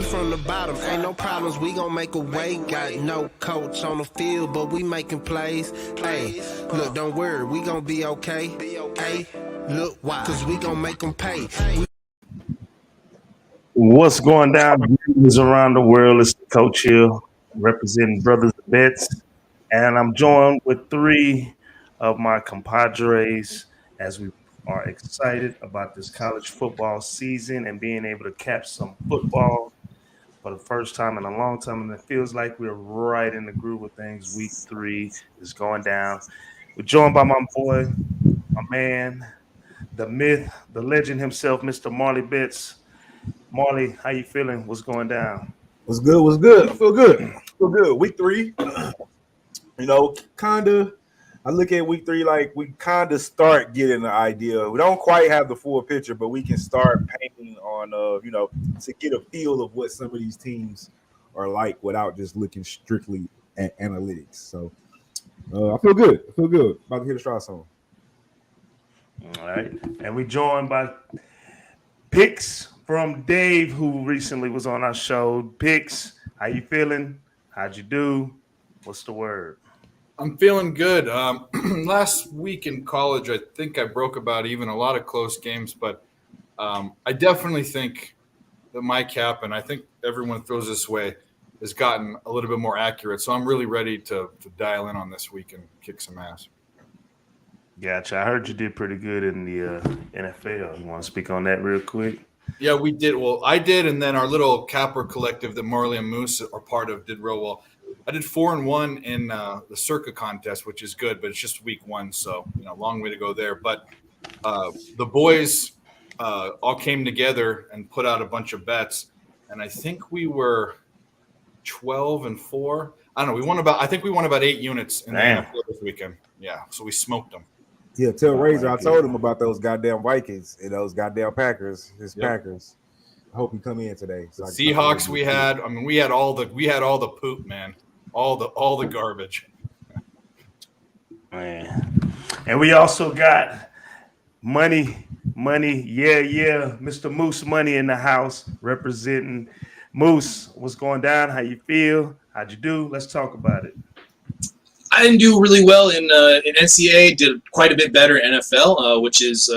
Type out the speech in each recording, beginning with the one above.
We from the bottom, ain't no problems, we gon' make a way. Got no coach on the field, but we making plays. Hey, look, don't worry, we gon' be okay. Hey, look, why? Cause we gon' make them pay. What's going down around the world? It's Coach here representing Brothas N Bets, and I'm joined with three of my compadres as we are excited about this college football season and being able to catch some football for the first time in a long time. And it feels like we're right in the groove of things. Week 3 is going down. We're joined by my boy, my man, the myth, the legend himself, Mr. Marley Bets. Marley, how you feeling? What's going down? What's good? What's good? I feel good. Week 3, kind of. I look at week 3 like we kind of start getting the idea. We don't quite have the full picture, but we can start painting on, to get a feel of what some of these teams are like without just looking strictly at analytics. So I feel good. About to hit a stride song. All right, and we joined by Picks from Dave, who recently was on our show. Picks, how you feeling? How'd you do? What's the word? I'm feeling good. Last week in college, I think I broke about even, a lot of close games, but I definitely think that my cap, and I think everyone throws this way, has gotten a little bit more accurate. So I'm really ready to dial in on this week and kick some ass. Gotcha. I heard you did pretty good in the NFL. You want to speak on that real quick? Yeah, we did. Well, I did, and then our little capper collective that Marley and Moose are part of did real well. I did 4-1 in the Circa contest, which is good, but it's just week 1, so long way to go there. But the boys all came together and put out a bunch of bets, and I think we were 12-4. I don't know. I think we won about 8 units in the NFL this weekend. Yeah, so we smoked them. Yeah, tell Razor I told him about those goddamn Vikings and those goddamn Packers. Packers. I hope he come in today. So Seahawks we had. I mean, we had all the poop, man. All the garbage. Man. And we also got money. Yeah. Mr. Moose Money in the house representing Moose. What's going down? How you feel? How'd you do? Let's talk about it. I didn't do really well in NCAA. Did quite a bit better in NFL, which is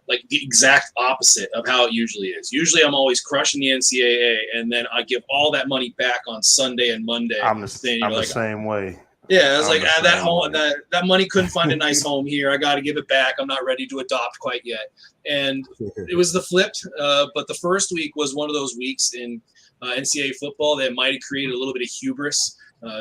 like the exact opposite of how it usually is. Usually, I'm always crushing the NCAA, and then I give all that money back on Sunday and Monday. I'm the same way. Yeah, I was that money couldn't find a nice home here. I got to give it back. I'm not ready to adopt quite yet. And it was the flipped. But the first week was one of those weeks in NCAA football that might have created a little bit of hubris.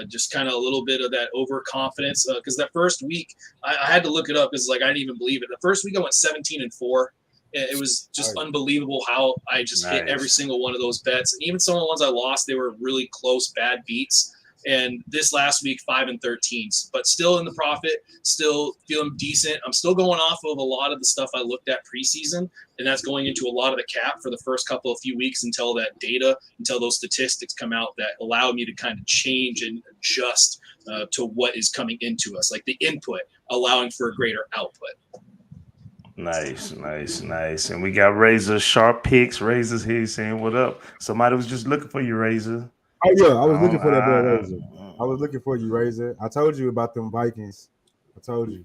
Just kind of a little bit of that overconfidence, because that first week I had to look it up. It's like I didn't even believe it. The first week I went 17-4. It was just unbelievable how I just hit every single one of those bets. And even some of the ones I lost, they were really close, bad beats. And this last week, 5-13, but still in the profit, still feeling decent. I'm still going off of a lot of the stuff I looked at preseason, and that's going into a lot of the cap for the first few weeks until those statistics come out that allow me to kind of change and adjust to what is coming into us, like the input, allowing for a greater output. Nice. And we got Razor Sharp Picks. Razor's here saying what up. Somebody was just looking for you, Razor. Oh yeah, I was looking for that boy Razor. I was looking for you, Razor. I told you about them Vikings. I told you,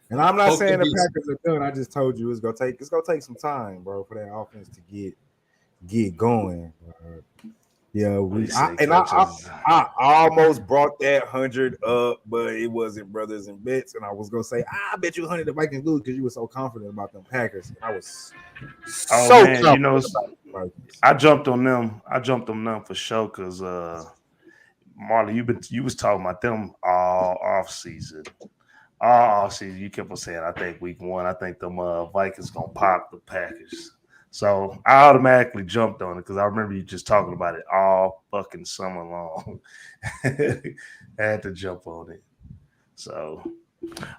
and I'm not saying the Packers are done. I just told you it's gonna take some time, bro, for that offense to get going. Yeah, I almost brought that 100 up, but it wasn't Brothers N Bets, and I was gonna say I bet you 100 the Vikings lose because you were so confident about them Packers. And I was confident. I jumped on them for sure because Marley, you was talking about them all off season. You kept on saying I think week 1, I think them Vikings gonna pop the Packers. So I automatically jumped on it because I remember you just talking about it all fucking summer long. I had to jump on it. So,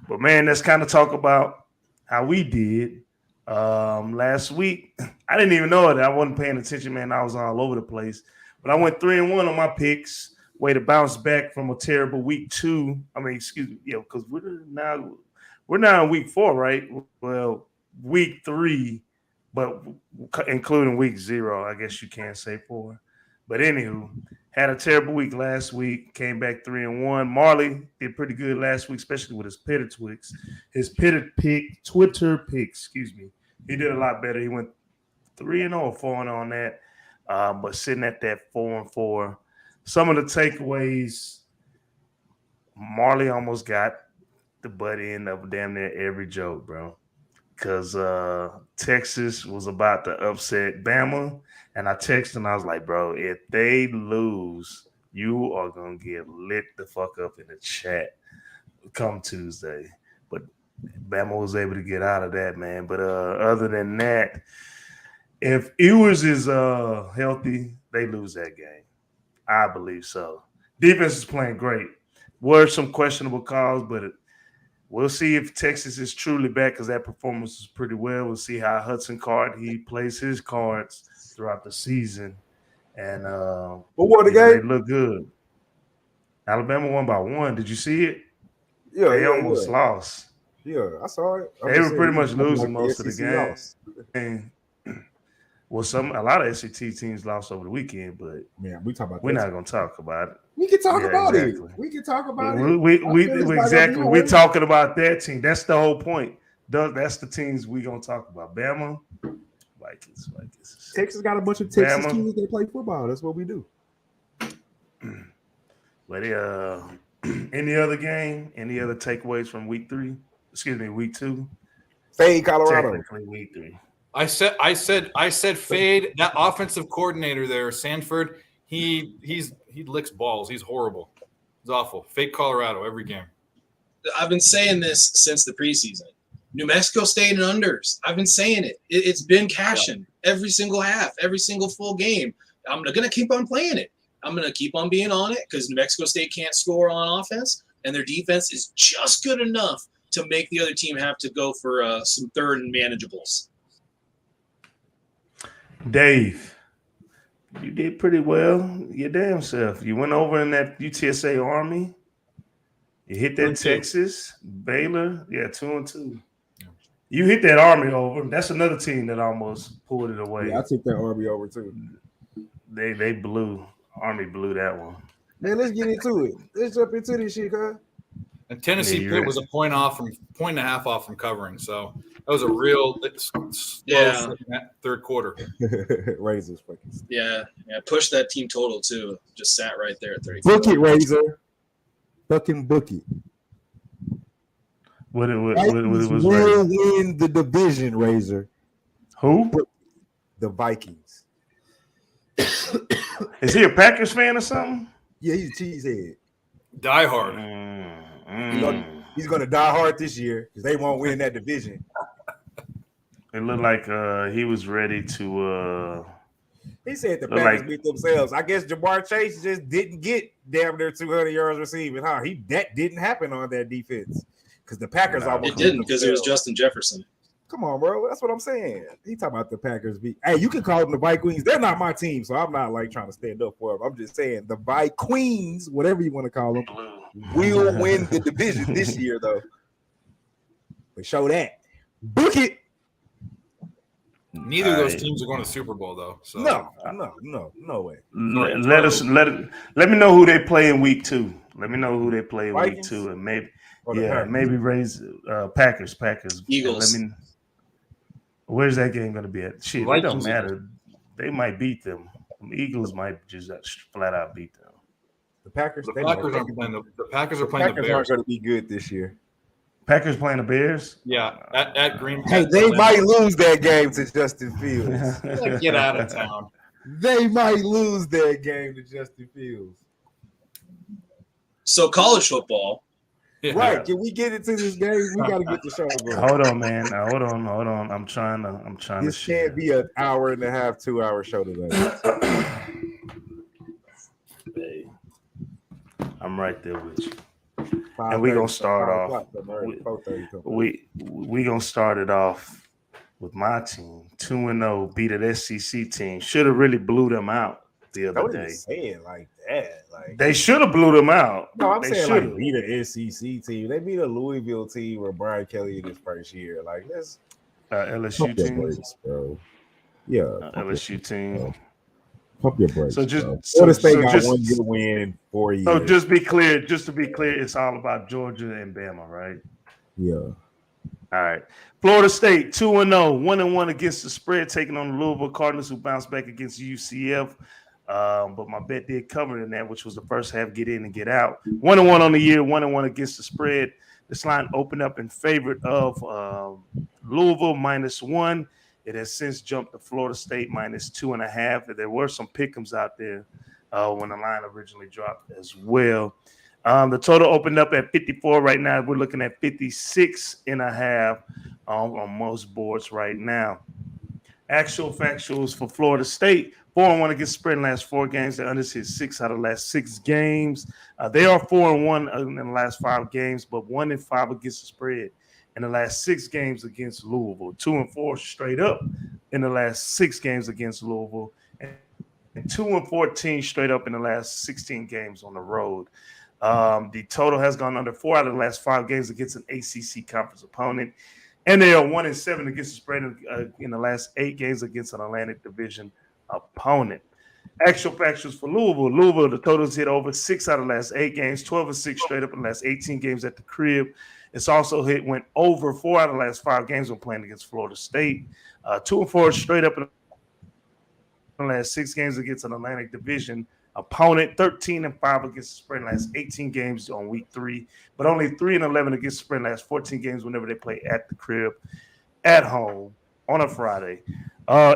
but man, let's kind of talk about how we did last week. I didn't even know it. I wasn't paying attention, man. I was all over the place. But I went 3-1 on my picks. Way to bounce back from a terrible week 2. I mean, excuse me, because we're now in week 4, right? Well, week 3. But including week 0, I guess you can't say 4. But anywho, had a terrible week last week. Came back 3-1. Marley did pretty good last week, especially with his Twitter pick. Excuse me. He did a lot better. He went 3-0, 4-0 on that. But sitting at that 4-4. Some of the takeaways, Marley almost got the butt end of damn near every joke, bro. Because Texas was about to upset Bama. And I texted and I was like, bro, if they lose, you are going to get lit the fuck up in the chat come Tuesday. But Bama was able to get out of that, man. But other than that, if Ewers is healthy, they lose that game. I believe so. Defense is playing great. Were some questionable calls, but we'll see if Texas is truly back because that performance was pretty well. We'll see how Hudson Card he plays his cards throughout the season. And but what the game? They look good. Alabama won by 1. Did you see it? Yeah, they almost lost. Yeah, I saw it. They were pretty much losing most of the game. Well, a lot of SEC teams lost over the weekend, but we're not going to talk about it. We can talk about it. We can talk about it. We're talking about that team. That's the whole point. That's the teams we're going to talk about. Bama, Vikings. Texas got a bunch of Texas teams that play football. That's what we do. But any other game? Any other takeaways from week 2? Fade Colorado. Technically week 3. I said fade. That offensive coordinator there, Sanford, he licks balls. He's horrible. He's awful. Fade Colorado every game. I've been saying this since the preseason. New Mexico State and unders. I've been saying it. It's been cashing every single half, every single full game. I'm going to keep on playing it. I'm going to keep on being on it because New Mexico State can't score on offense, and their defense is just good enough to make the other team have to go for some third and manageables. Dave, you did pretty well. Your damn self. You went over in that UTSA Army. You hit that Texas, Baylor. Yeah, 2-2. You hit that Army over. That's another team that almost pulled it away. Yeah, I took that Army over too. They blew. Army blew that one. Man, let's get into it. Let's jump into this shit, huh? And Tennessee Pitt was a point and a half off from covering. So that was a real third quarter. Razors fucking. Yeah. Push that team total too. Just sat right there at 30. Book it, Razor. Fucking book it. What was will win the division, Razor. Who? The Vikings. Is he a Packers fan or something? Yeah, he's a cheesehead. Die hard. He's gonna die hard this year because they won't win that division. It looked like he was ready to. He said the Packers beat themselves. I guess Jamar Chase just didn't get damn near 200 yards receiving. That didn't happen on that defense because the Packers almost. It didn't because it was Justin Jefferson. Come on, bro. That's what I'm saying. He talking about the Packers beat. Hey, you can call them the Vikings. They're not my team, so I'm not trying to stand up for them. I'm just saying the Vikings, whatever you want to call them, will win the division this year, though. But show that. Book it. Neither of those teams are going to Super Bowl, though. So. No way. Let me know who they play in week 2. Let me know who they play in week 2, and maybe raise Packers. Eagles. Where's that game going to be at? Shit, it don't matter. They might beat them. The Eagles might just flat out beat them. The Packers. The Packers are playing the Bears. Aren't going to be good this year. Packers playing the Bears? Yeah, at Green Bay. Hey, they might lose that game to Justin Fields. Get out of town. They might lose that game to Justin Fields. So college football. Yeah. Right. Can we get into this game? We got to get the show going. Hold on, man. Hold on. I'm trying to. This can't be an hour and a half, 2 hour show today. Hey, I'm right there with you. And we're gonna start off. We gonna start it off with my team, 2-0, beat an SEC team. Should have really blew them out the other day. Say it like that. Like they should have blew them out. No, I'm saying like beat an SEC team. They beat a Louisville team with Brian Kelly in his first year. Like this LSU team, bro. Yeah, LSU team. Pump your brakes. So just Florida State got just, 1 good win in 4 years. So just to be clear, it's all about Georgia and Bama, right? Yeah. All right. Florida State 2-0, 1-1 against the spread, taking on the Louisville Cardinals, who bounced back against UCF. But my bet did cover in that, which was the first half, get in and get out. 1-1 on the year, 1-1 against the spread. This line opened up in favor of Louisville -1. It has since jumped to Florida State -2.5. There were some pick'ems out there when the line originally dropped as well. The total opened up at 54. Right now, we're looking at 56.5 on most boards right now. Actual factuals for Florida State: 4-1 against the spread in the last 4 games. The unders hit 6 out of the last 6 games. They are 4-1 in the last 5 games, but 1-5 against the spread in the last 6 games against Louisville. 2-4 straight up in the last 6 games against Louisville, and 2-14 straight up in the last 16 games on the road. The total has gone under 4 out of the last 5 games against an ACC conference opponent, and they are 1-7 against the spread in the last 8 games against an Atlantic Division opponent. Actual factuals for Louisville, the totals hit over 6 out of the last 8 games, 12-6 straight up in the last 18 games at the crib. It's also went over 4 out of the last 5 games when playing against Florida State. 2-4 straight up in the last 6 games against an Atlantic Division opponent. 13-5 against the spread in the last 18 games on week 3, but only 3-11 against the spread in the last 14 games whenever they play at the crib, at home, on a Friday.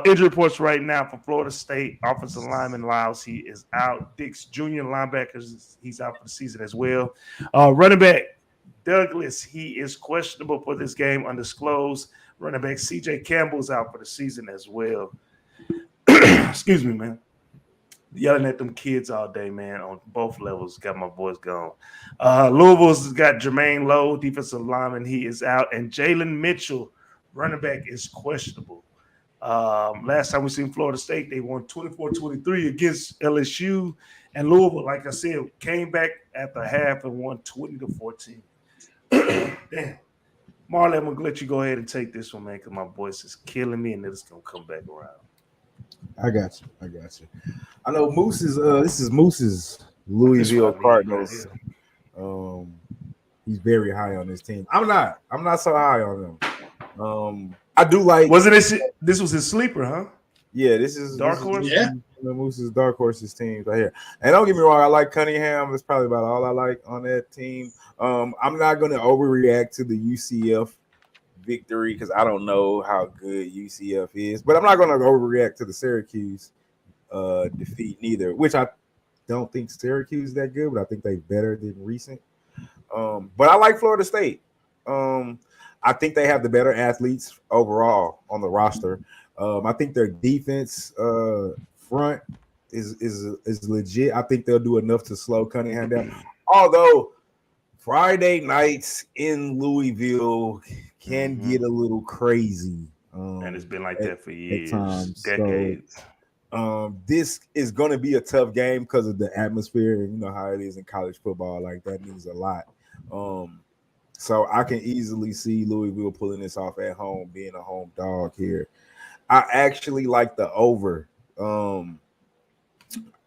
Injury reports right now for Florida State. Offensive lineman Lyles, he is out. Dix Jr., linebackers, he's out for the season as well. Running back Douglas, he is questionable for this game, undisclosed. Running back CJ Campbell's out for the season as well. Excuse me, man. Yelling at them kids all day, man, on both levels. Got my voice gone. Louisville's got Jermaine Lowe, defensive lineman. He is out. And Jalen Mitchell, running back, is questionable. Last time we seen Florida State, they won 24-23 against LSU. And Louisville, like I said, came back at the half and won 20-14. Damn. Marley, I'm going to let you go ahead and take this one, man, because my voice is killing me, and then it's going to come back around. I got you. I know Moose's. This is Moose's Louisville Cardinals. He's very high on this team. I'm not so high on them. I do like. Wasn't this was his sleeper, huh? Yeah, this is dark horse. Yeah, Moose's dark horse's team right here. And don't get me wrong, I like Cunningham. That's probably about all I like on that team. I'm not going to overreact to the UCF victory because I don't know how good UCF is, but I'm not going to overreact to the Syracuse defeat neither, which I don't think Syracuse is that good, but I think they're better than recent. But I like Florida State. I think they have the better athletes overall on the roster. I think their defense front is legit. I think they'll do enough to slow Cunningham down. Although Friday nights in Louisville can get a little crazy. And it's been like that for years, decades. So, this is going to be a tough game because of the atmosphere, and you know how it is in college football. Like that means a lot. So I can easily see Louisville pulling this off at home, being a home dog here. I actually like the over.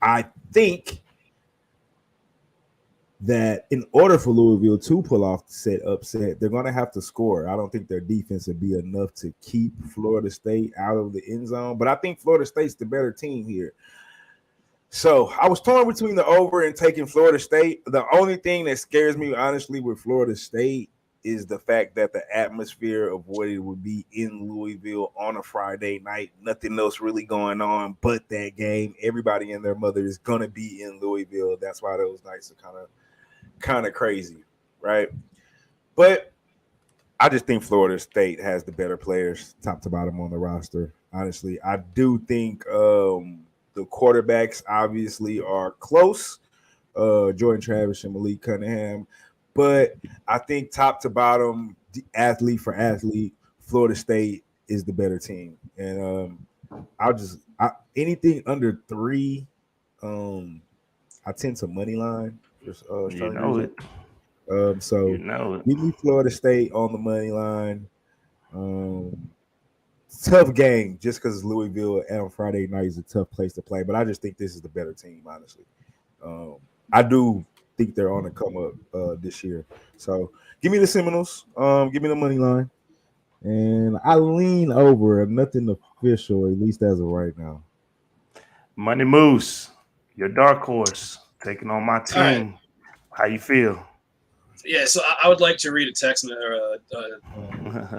I think that in order for Louisville to pull off the set upset, they're going to have to score. I don't think their defense would be enough to keep Florida State out of the end zone, but I think Florida State's the better team here. So I was torn between the over and taking Florida State. The only thing that scares me, honestly, with Florida State is the fact that the atmosphere of what it would be in Louisville on a Friday night, nothing else really going on but that game. Everybody and their mother is going to be in Louisville. That's why those nights are kind of crazy, right? But I just think Florida State has the better players, top to bottom on the roster. Honestly, I do think the quarterbacks obviously are close, Jordan Travis and Malik Cunningham. But I think top to bottom, athlete for athlete, Florida State is the better team. And anything under 3, I tend to money line. You know it. So you know it. Give me Florida State on the money line. tough game just because Louisville on Friday night is a tough place to play. But I just think this is the better team, honestly. I do think they're on the come up this year. So give me the Seminoles. Give me the money line. And I lean over. Nothing official, at least as of right now. Money Moose, your dark horse, taking on my team. Right. How you feel? Yeah, so I would like to read a text or a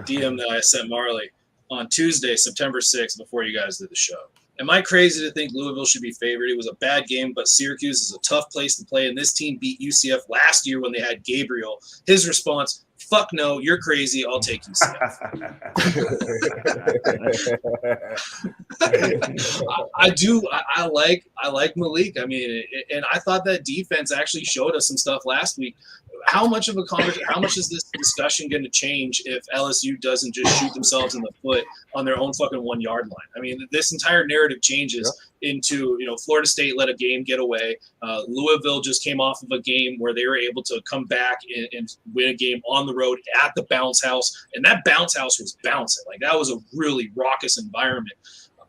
DM that I sent Marley on Tuesday, September 6th, before you guys did the show. Am I crazy to think Louisville should be favored? It was a bad game, but Syracuse is a tough place to play, and this team beat UCF last year when they had Gabriel. His response, fuck no, you're crazy, I'll take UCF. I like Malik. I mean, and I thought that defense actually showed us some stuff last week. How much of a conversation? How much is this discussion going to change if LSU doesn't just shoot themselves in the foot on their own fucking 1 yard line? I mean, this entire narrative changes into Florida State let a game get away. Louisville just came off of a game where they were able to come back and win a game on the road at the bounce house, and that bounce house was bouncing. Like, that was a really raucous environment.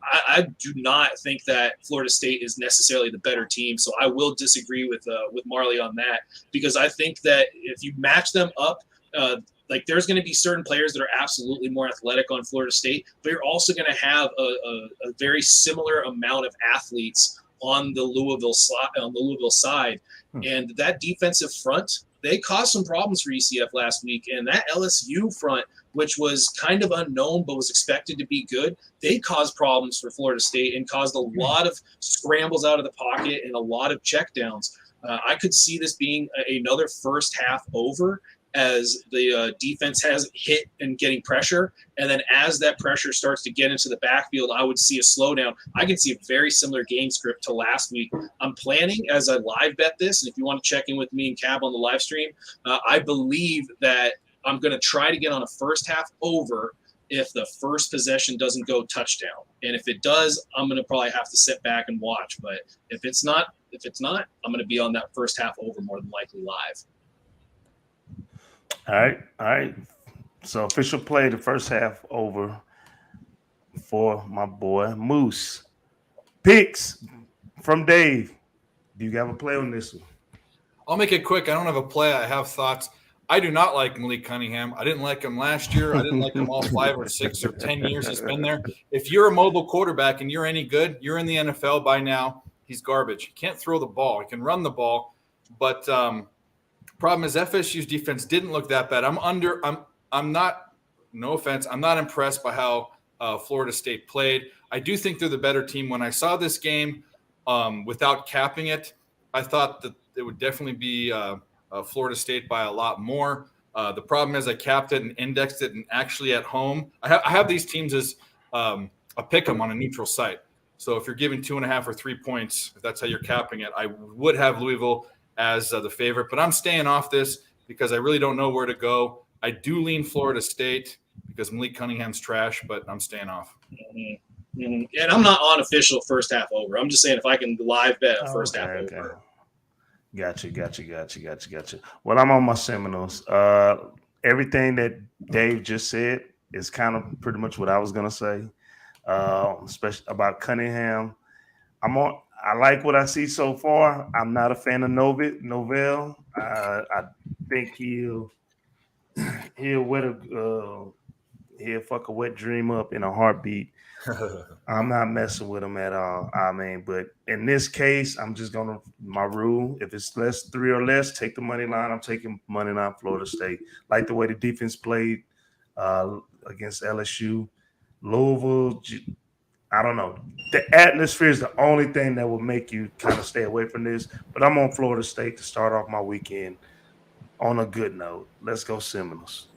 I do not think that Florida State is necessarily the better team, so I will disagree with Marley on that, because I think that if you match them up, like, there's going to be certain players that are absolutely more athletic on Florida State, but you're also going to have a very similar amount of athletes on the Louisville side, and that defensive front, they caused some problems for UCF last week, and that LSU front, which was kind of unknown but was expected to be good, they caused problems for Florida State and caused a lot of scrambles out of the pocket and a lot of checkdowns. I could see this being another first half over as the defense has hit and getting pressure, and then as that pressure starts to get into the backfield, I would see a slowdown. I can see a very similar game script to last week. I'm planning as I live bet this, and if you want to check in with me and Cab on the live stream, I believe that I'm going to try to get on a first half over if the first possession doesn't go touchdown. And if it does, I'm going to probably have to sit back and watch. But if it's not, I'm going to be on that first half over more than likely live. All right. So official play, the first half over for my boy Moose. Picks from Dave. Do you have a play on this one? I'll make it quick. I don't have a play. I have thoughts. I do not like Malik Cunningham. I didn't like him last year. I didn't like him all 5 or 6 or 10 years he's been there. If you're a mobile quarterback and you're any good, you're in the NFL by now. He's garbage. He can't throw the ball. He can run the ball. But problem is FSU's defense didn't look that bad. I'm not, no offense, I'm not impressed by how Florida State played. I do think they're the better team. When I saw this game without capping it, I thought that it would definitely be Florida State by a lot more. The problem is I capped it and indexed it, and actually at home, I have these teams as a pick 'em on a neutral site. So if you're giving 2.5 or 3 points, if that's how you're capping it, I would have Louisville as the favorite. But I'm staying off this because I really don't know where to go. I do lean Florida State because Malik Cunningham's trash, but I'm staying off. Mm-hmm. Mm-hmm. And I'm not on official first half over. I'm just saying if I can live bet a first half over. Gotcha. Well, I'm on my Seminoles. Everything that Dave just said is kind of pretty much what I was gonna say, especially about Cunningham. I like what I see so far. I'm not a fan of Novell. I think he'll fuck a wet dream up in a heartbeat. I'm not messing with him at all. I mean, but in this case, I'm just gonna my rule. If it's 3 or less, take the money line. I'm taking money line Florida State. Like the way the defense played against LSU, Louisville. I don't know. The atmosphere is the only thing that will make you kind of stay away from this. But I'm on Florida State to start off my weekend on a good note. Let's go Seminoles.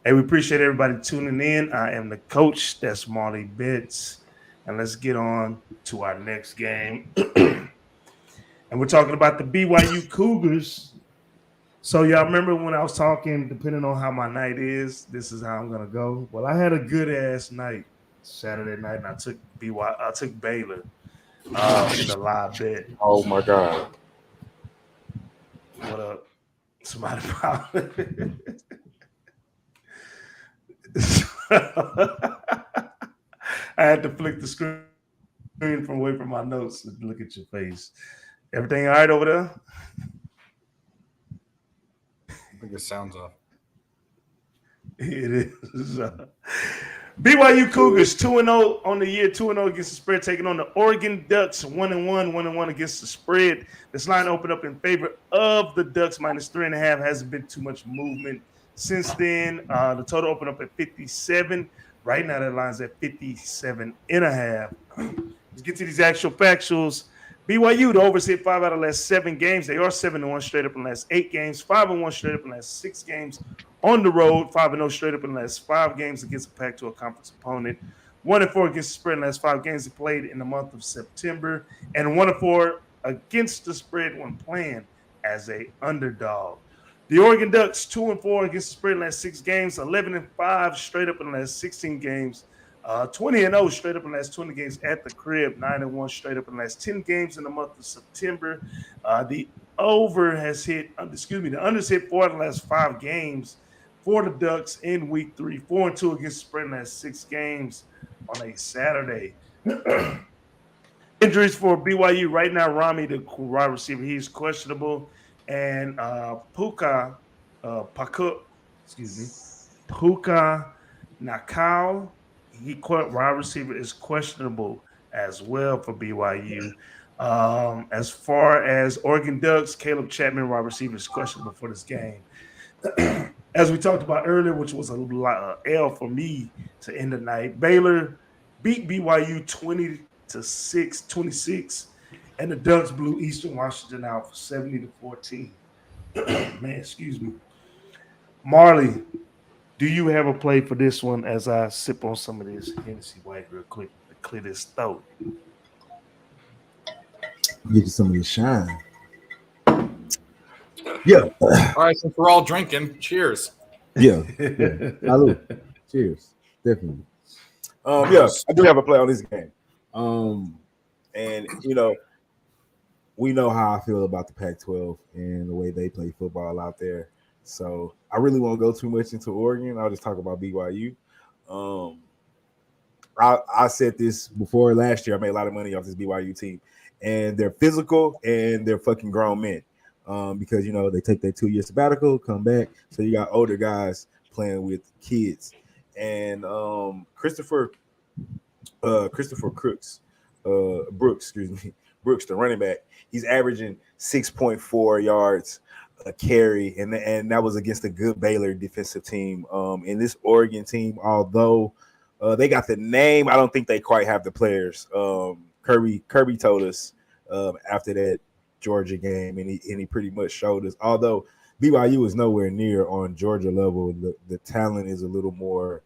Hey, we appreciate everybody tuning in. I am the coach. That's Marley Bets. And let's get on to our next game. And we're talking about the Byu Cougars. So y'all remember when I was talking, depending on how my night is, this is how I'm going to go. Well, I had a good-ass night Saturday night, and I took Baylor in the live bet. Oh, my God. What up? Somebody probably. I had to flick the screen from away from my notes and look at your face. Everything all right over there? I think it sounds off. It is. BYU Cougars 2-0 on the year, 2-0 against the spread, taking on the Oregon Ducks 1-1, 1-1 against the spread. This line opened up in favor of the Ducks -3.5. Hasn't been too much movement since then. The total opened up at 57. Right now, that line's at 57.5. Let's get to these actual factuals. BYU, the overs hit 5 out of the last 7 games. They are 7-1 straight up in the last 8 games, 5-1 straight up in the last 6 games on the road, 5-0 straight up in the last 5 games against a Pac-12 conference opponent, 1-4 against the spread in the last 5 games they played in the month of September, and 1-4 against the spread when playing as a underdog. The Oregon Ducks 2-4 against the spread in the last 6 games, 11-5 straight up in the last 16 games. 20-0 straight up in the last 20 games at the crib, 9-1 straight up in the last 10 games in the month of September. The unders hit 4 of the last 5 games for the Ducks in week 3, 4-2 against the spread in the last 6 games on a Saturday. Injuries for BYU right now, Rami, the wide receiver, he's questionable, and Puka Nakao, wide receiver, is questionable as well for BYU. As far as Oregon Ducks, Caleb Chapman, wide receiver, is questionable for this game. As we talked about earlier, which was a L for me to end the night, Baylor beat BYU 26, and the Ducks blew Eastern Washington out for 70-14. Man, excuse me. Marley, do you have a play for this one as I sip on some of this Hennessy White real quick to clear this throat? Get you some of your shine. Yeah. All right, since we're all drinking, cheers. Yeah. Salud. Cheers. Definitely. Yeah, I do have a play on this game. And we know how I feel about the Pac-12 and the way they play football out there. So I really won't go too much into Oregon. I'll just talk about BYU. I said this before last year. I made a lot of money off this BYU team, and they're physical and they're fucking grown men. Because they take their 2-year sabbatical, come back. So you got older guys playing with kids, and Christopher Brooks, Brooks, the running back, he's averaging 6.4 yards a carry, and that was against a good Baylor defensive team. And this Oregon team, although they got the name, I don't think they quite have the players. Kirby told us after that Georgia game, and he pretty much showed us. Although BYU is nowhere near on Georgia level, the talent is a little more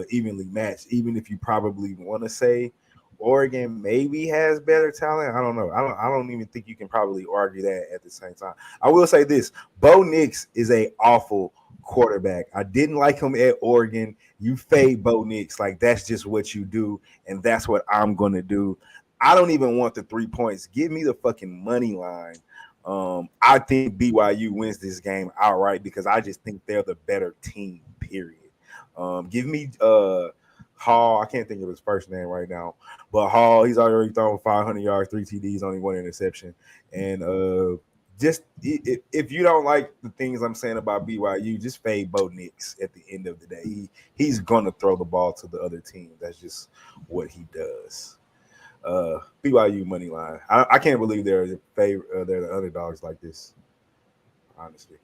evenly matched. Even if you probably want to say Oregon maybe has better talent, I don't know. I don't even think you can probably argue that at the same time. I will say this: Bo Nix is a awful quarterback. I didn't like him at Oregon. You fade Bo Nix, like that's just what you do, and that's what I'm gonna do. I don't even want the 3 points. Give me the fucking money line. I think BYU wins this game outright because I just think they're the better team, period. Give me Hall. I can't think of his first name right now, but Hall, he's already thrown 500 yards, 3 TDs, only 1 interception. And just if you don't like the things I'm saying about BYU, just fade Bo Nix at the end of the day. He's going to throw the ball to the other team. That's just what he does. BYU money line. I can't believe they're the underdogs like this, honestly.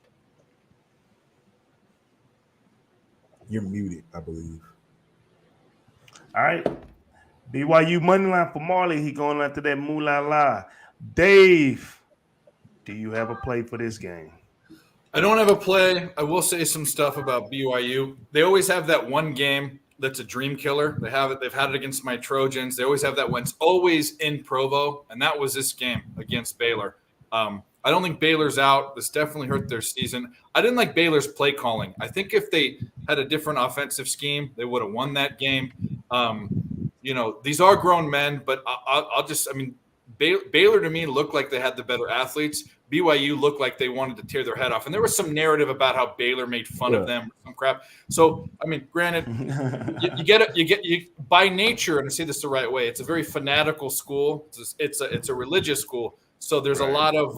You're muted, I believe. All right. BYU money line for Marley. He going after that moolah la. Dave, do you have a play for this game? I don't have a play. I will say some stuff about BYU. They always have that one game that's a dream killer. They have it. They've had it against my Trojans. They always have that when it's always in Provo, and that was this game against Baylor. I don't think Baylor's out. This definitely hurt their season. I didn't like Baylor's play calling. I think if they had a different offensive scheme, they would have won that game. These are grown men, but Baylor to me looked like they had the better athletes. BYU looked like they wanted to tear their head off. And there was some narrative about how Baylor made fun of them or some crap. So, I mean, granted, you by nature, and I say this the right way, it's a very fanatical school. It's a religious school. So there's a lot of,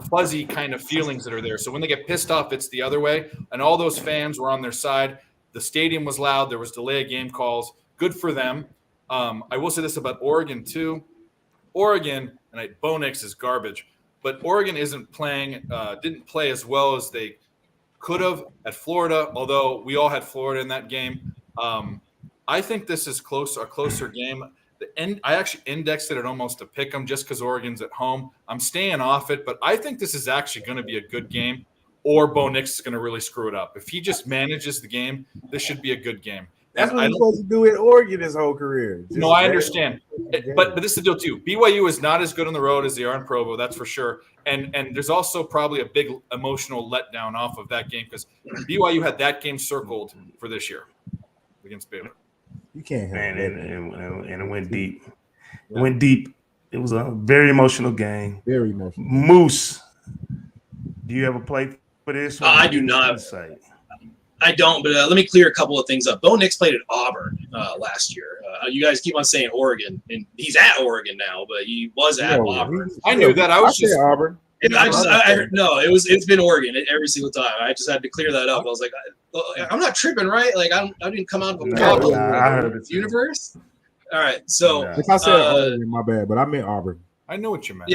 fuzzy kind of feelings that are there. So when they get pissed off, it's the other way. And all those fans were on their side. The stadium was loud. There was delay of game calls. Good for them. I will say this about Oregon too. Oregon, and Bo Nix is garbage, but Oregon didn't play as well as they could have at Florida, although we all had Florida in that game. I think this is a closer game. I actually indexed it at almost a pick 'em just because Oregon's at home. I'm staying off it, but I think this is actually going to be a good game, or Bo Nix is going to really screw it up. If he just manages the game, this should be a good game. That's what he's supposed to do in Oregon his whole career. No, I understand. But this is the deal, too. BYU is not as good on the road as they are in Provo, that's for sure. And there's also probably a big emotional letdown off of that game because BYU had that game circled for this year against Baylor. You can't have it. And it went deep. It went deep. It was a very emotional game. Very emotional. Moose, do you ever play for this? I do not. I don't, but let me clear a couple of things up. Bo Nix played at Auburn last year. You guys keep on saying Oregon, and he's at Oregon now, but he was at Auburn. I knew that. I was just Auburn. It's been Oregon every single time. I just had to clear that up. I was like, I'm not tripping, right? Like I didn't come out of a universe. All right, so if I said Oregon, my bad, but I meant Auburn. I know what you meant.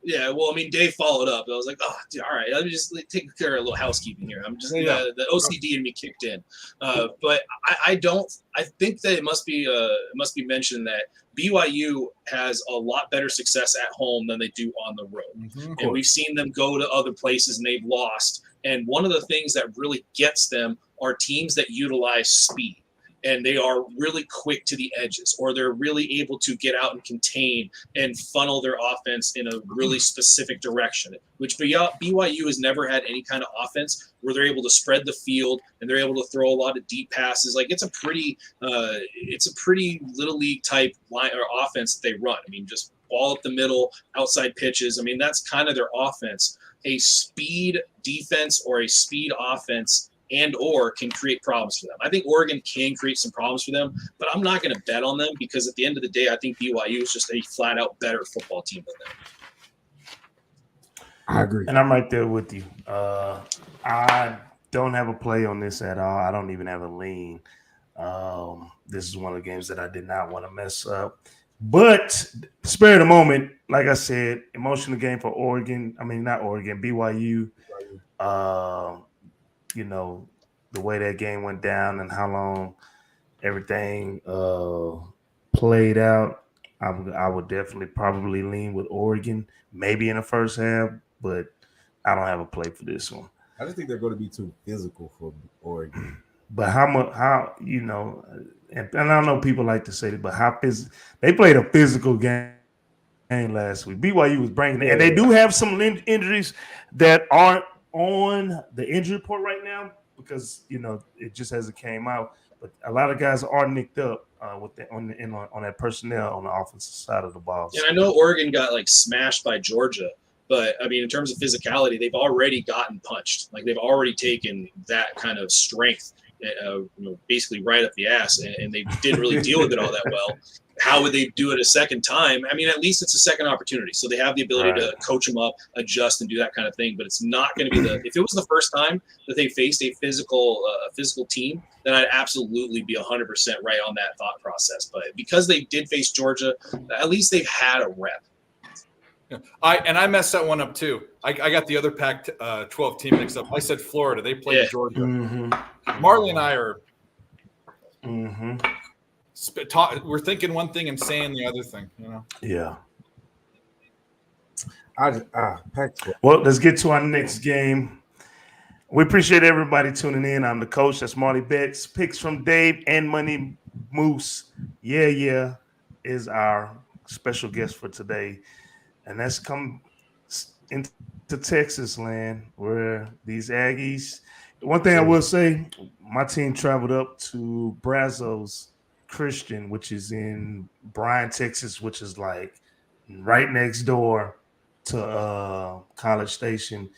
Yeah, well, I mean, Dave followed up. I was like, oh, dude, all right, let me just take care of a little housekeeping here. I'm just the OCD in me kicked in, but I think that it must be mentioned that BYU has a lot better success at home than they do on the road, and we've seen them go to other places and they've lost. And one of the things that really gets them are teams that utilize speed. And they are really quick to the edges, or they're really able to get out and contain and funnel their offense in a really specific direction, which BYU has never had any kind of offense where they're able to spread the field and they're able to throw a lot of deep passes. Like it's a pretty little league type line or offense that they run. I mean, just ball up the middle, outside pitches. I mean, that's kind of their offense. A speed defense or a speed offense and or can create problems for them. I think Oregon can create some problems for them, but I'm not going to bet on them because at the end of the day, I think BYU is just a flat out better football team than them. I agree. And I'm right there with you. I don't have a play on this at all. I don't even have a lean. This is one of the games that I did not want to mess up. But spare the moment, like I said, emotional game for Oregon. I mean, not Oregon, BYU. You know, the way that game went down and how long everything played out, I would definitely probably lean with Oregon, maybe in the first half, but I don't have a play for this one. I just think they're going to be too physical for Oregon. But and I know people like to say that, but they played a physical game last week. BYU was bringing it, and they do have some injuries that aren't on the injury report right now because it just hasn't came out. But a lot of guys are nicked up on that personnel on the offensive side of the ball. And I know Oregon got smashed by Georgia, but I mean in terms of physicality, they've already gotten punched. Like they've already taken that kind of strength, basically right up the ass, and they didn't really deal with it all that well. How would they do it a second time? I mean, at least it's a second opportunity. So they have the ability to coach them up, adjust, and do that kind of thing. But it's not going to be if it was the first time that they faced a physical team, then I'd absolutely be 100% right on that thought process. But because they did face Georgia, at least they've had a rep. Yeah. I messed that one up too. I got the other Pac-12 team mixed up. I said Florida. They played Georgia. Mm-hmm. Marley and I are mm-hmm. We're thinking one thing and saying the other thing, Yeah. Pac-12. Well, let's get to our next game. We appreciate everybody tuning in. I'm the coach. That's Marley Bets. Picks from Dave and Money Moose. Yeah, is our special guest for today. And that's come into Texas land where these Aggies. One thing I will say, my team traveled up to Brazos Christian, which is in Bryan, Texas, which is like right next door to College Station.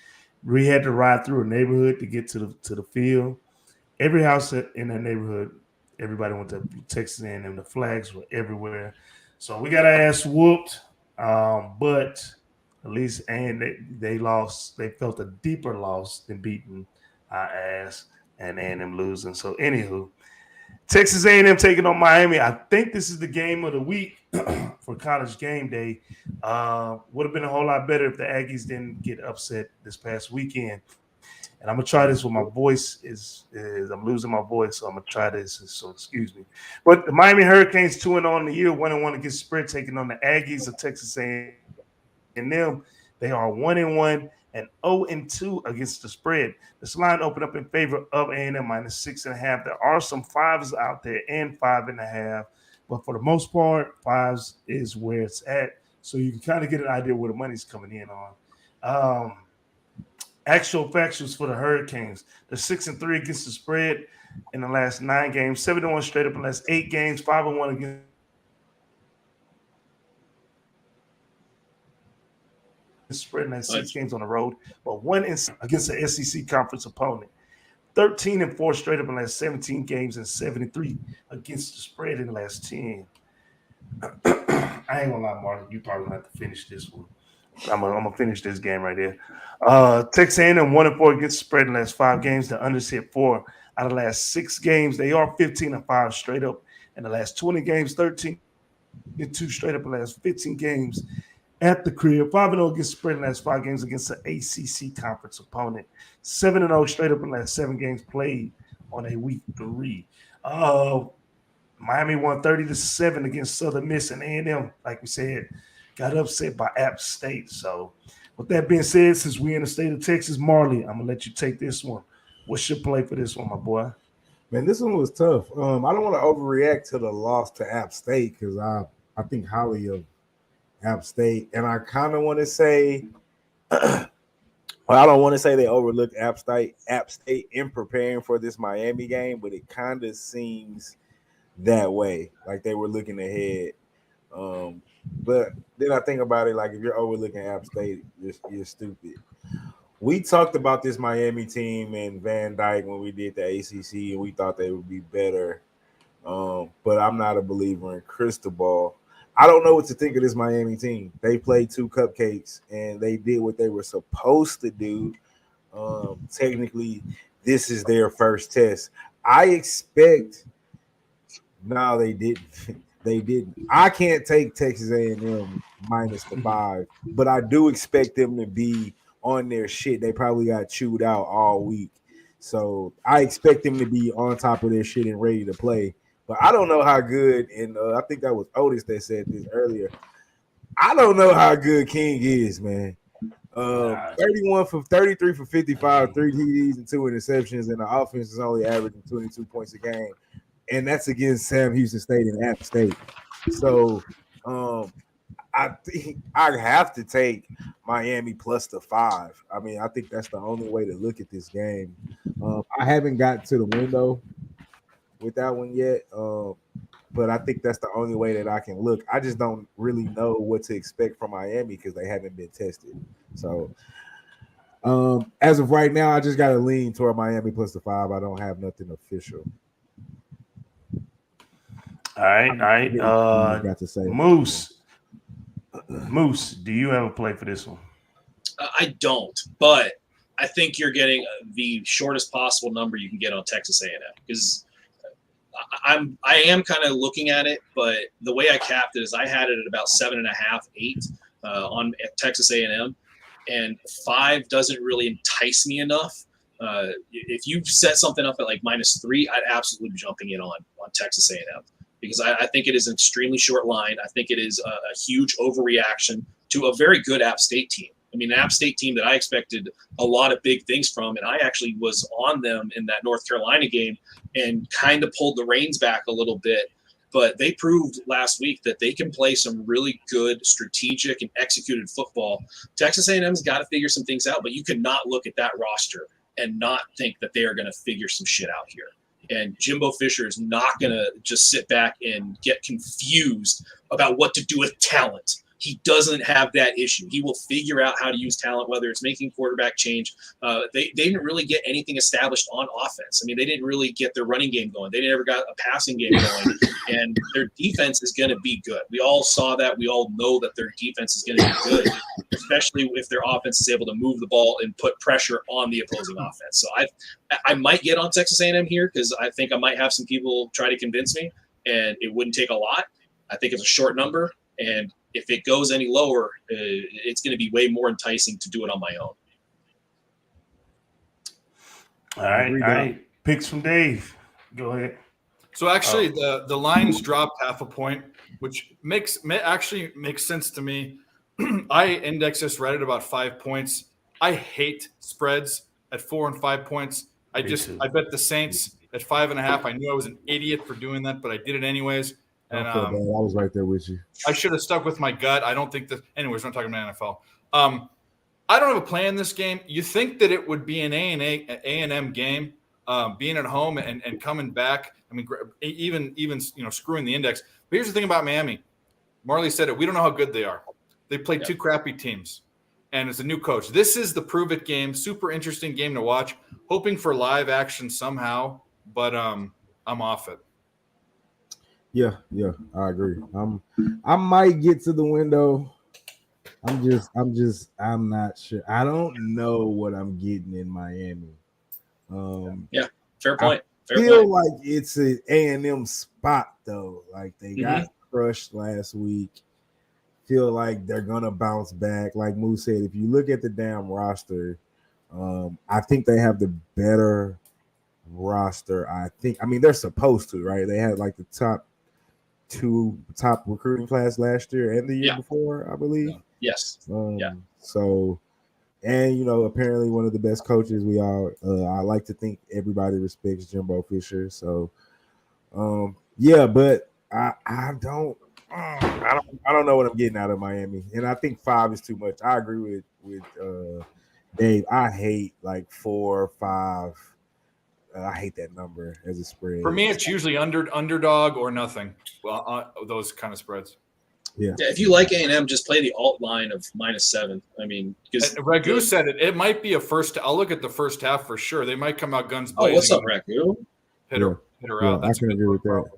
We had to ride through a neighborhood to get to the field. Every house in that neighborhood, everybody went to Texas A&M, and the flags were everywhere. So we got our ass whooped, but at least they lost. They felt a deeper loss than beating our ass and A&M losing. So anywho, Texas A&M taking on Miami. I think this is the game of the week for College Game Day. Would have been a whole lot better if the Aggies didn't get upset this past weekend. And I'm gonna try this with my voice. I'm losing my voice, so I'm gonna try this. So excuse me. But the Miami Hurricanes 2-0 on the year, 1-1 against spread, taking on the Aggies of Texas A&M. They are 1-1 and 0-2 against the spread. This line opened up in favor of A&M -6.5. There are some fives out there and 5.5, but for the most part, fives is where it's at. So you can kind of get an idea where the money's coming in on. Actual factuals for the Hurricanes. They're 6-3 against the spread in the last 9 games, 7-1 straight up in the last 8 games, 5-1 against the spread in the last 6 games on the road, but 1 against the SEC conference opponent. 13-4 straight up in the last 17 games and 73 against the spread in the last 10. I ain't gonna lie, Marley, you probably gonna have to finish this one. I'm gonna finish this game right there. Texas A&M 1-4 against the spread in the last 5 games. The unders hit 4 out of the last 6 games. They are 15-5 straight up in the last 20 games. 13-2 straight up in the last 15 games at the crib. 5-0 against the spread in the last 5 games against the ACC conference opponent. 7-0 straight up in the last 7 games played on a week 3. Miami won 30-7 against Southern Miss, and A&M, like we said, got upset by App State. So with that being said, since we're in the state of Texas, Marley, I'm going to let you take this one. What's your play for this one, my boy? Man, this one was tough. I don't want to overreact to the loss to App State because I think highly of App State. And I kind of want to say well, I don't want to say they overlooked App State in preparing for this Miami game, but it kind of seems that way, like they were looking ahead. But then I think about it, like if you're overlooking App State, you're stupid. We talked about this Miami team and Van Dyke when we did the ACC, and we thought they would be better. But I'm not a believer in crystal ball. I don't know what to think of this Miami team. They played 2 cupcakes, and they did what they were supposed to do. Technically, this is their first test. I expect – no, they didn't. They didn't. I can't take Texas A&M minus the 5, but I do expect them to be on their shit. They probably got chewed out all week. So I expect them to be on top of their shit and ready to play. But I don't know how good, and I think that was Otis that said this earlier. I don't know how good King is, man. 33 for 55, 3 TDs and 2 interceptions, and the offense is only averaging 22 points a game. And that's against Sam Houston State and App State. So I think I have to take Miami plus the 5. I mean, I think that's the only way to look at this game. I haven't gotten to the window with that one yet, but I think that's the only way that I can look. I just don't really know what to expect from Miami because they haven't been tested. So as of right now, I just got to lean toward Miami plus the 5. I don't have nothing official. All right. Got to say Moose, do you have a play for this one? I don't, but I think you're getting the shortest possible number you can get on Texas A&M because I am kind of looking at it, but the way I capped it is I had it at about 7.5, 8 on Texas A&M, and 5 doesn't really entice me enough. If you set something up at like -3, I'd absolutely be jumping in on Texas A&M. Because I think it is an extremely short line. I think it is a huge overreaction to a very good App State team. I mean, an App State team that I expected a lot of big things from, and I actually was on them in that North Carolina game and kind of pulled the reins back a little bit. But they proved last week that they can play some really good strategic and executed football. Texas A&M's got to figure some things out, but you cannot look at that roster and not think that they are going to figure some shit out here. And Jimbo Fisher is not going to just sit back and get confused about what to do with talent. he doesn't have that issue. He will figure out how to use talent, whether it's making quarterback change. They didn't really get anything established on offense. I mean, they didn't really get their running game going. They never got a passing game going, and their defense is going to be good. We all saw that. We all know that their defense is going to be good, especially if their offense is able to move the ball and put pressure on the opposing offense. So I might get on Texas A&M here because I think I might have some people try to convince me, and it wouldn't take a lot. I think it's a short number, and if it goes any lower, it's going to be way more enticing to do it on my own. All right. Picks from Dave. Go ahead. So actually, the lines dropped half a point, which actually makes sense to me. I index this right at about 5 points. I hate spreads at 4 and 5 points. I bet the Saints at 5.5. I knew I was an idiot for doing that, but I did it anyways. And I was right there with you. I should have stuck with my gut. I don't think that. Anyways, we're not talking about NFL. I don't have a play in this game. You think that it would be an A&M game, being at home and coming back. I mean, even screwing the index. But here's the thing about Miami. Marley said it. We don't know how good they are. They played two crappy teams, and it's a new coach. This is the prove it game. Super interesting game to watch. Hoping for live action somehow, but I'm off it. Yeah, I agree. I might get to the window. I'm not sure. I don't know what I'm getting in Miami. Fair point. I feel like it's an A&M spot though. Like they got crushed last week. Feel like they're gonna bounce back. Like Moose said, if you look at the damn roster, I think they have the better roster. I mean, they're supposed to, right? They had like the top recruiting class last year and the year before, I believe. Yes. So, and apparently one of the best coaches. I like to think everybody respects Jimbo Fisher. So, but I don't know what I'm getting out of Miami, and I think 5 is too much. I agree with Dave. I hate like 4 or 5. I hate that number as a spread. For me, it's usually underdog or nothing. Well, those kind of spreads. Yeah. If you like A&M, just play the alt line of -7. I mean, because Ragu said it. It might be a first. I'll look at the first half for sure. They might come out guns blazing. Oh, what's up, Ragu? Hit her out. I can agree with that.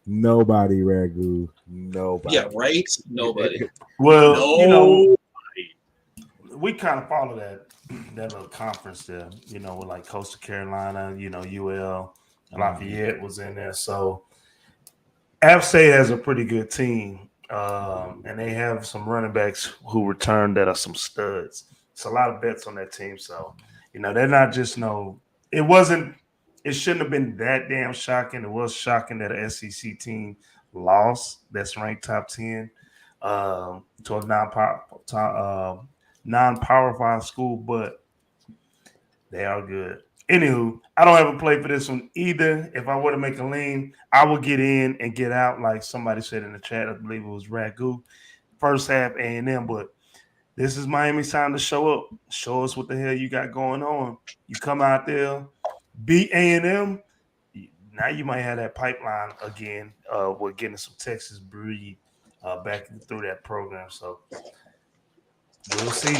Nobody, Ragu. Nobody. Yeah, right. Nobody. Well, we kind of follow that little conference there, with like Coastal Carolina, UL, Lafayette was in there. So App State has a pretty good team, and they have some running backs who returned that are some studs. It's a lot of bets on that team. So, they're not just it shouldn't have been that damn shocking. It was shocking that an SEC team lost that's ranked top 10 to a non-power 5 school, but they are good. Anywho, I don't have a play for this one either. If I were to make a lean, I would get in and get out, like somebody said in the chat. I believe it was Ragu. First half A&M, but this is Miami's time to show up. Show us what the hell you got going on. You come out there, beat A&M. Now you might have that pipeline again. We're getting some Texas breed back through that program. So we'll see.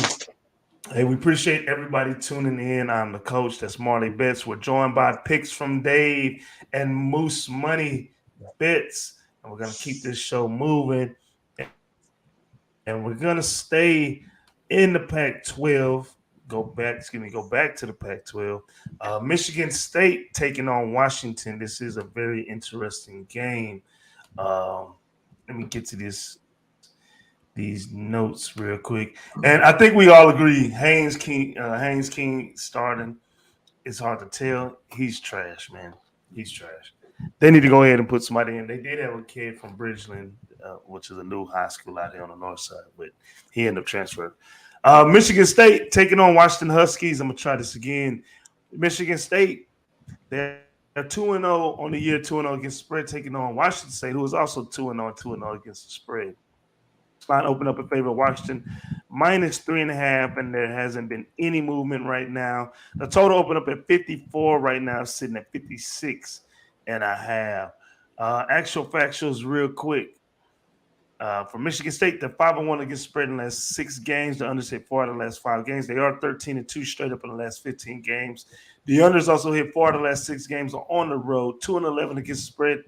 Hey, we appreciate everybody tuning in. I'm the coach. That's Marley Bets. We're joined by Picks from Dave and Moose Money Bets. And we're going to keep this show moving. And we're going to stay in the Pac-12. Go back to the Pac-12. Michigan State taking on Washington. This is a very interesting game. Let me get to these notes real quick. And I think we all agree Haynes King starting. It's hard to tell. He's trash, man. He's trash. They need to go ahead and put somebody in. They did have a kid from Bridgeland, which is a new high school out here on the north side, but he ended up transferring. Michigan State taking on Washington Huskies. I'm going to try this again. Michigan State, they're 2-0 on the year, 2-0 against the spread, taking on Washington State, who is also 2-0 against the spread. Line open up in favor of Washington, -3.5, and there hasn't been any movement right now. The total open up at 54 right now, sitting at 56.5. Actual factuals real quick. For Michigan State, they're 5-1 against spread in the last 6 games. The unders hit 4 out of the last 5 games. They are 13-2 straight up in the last 15 games. The unders also hit 4 out of the last 6 games on the road. 2-11 against spread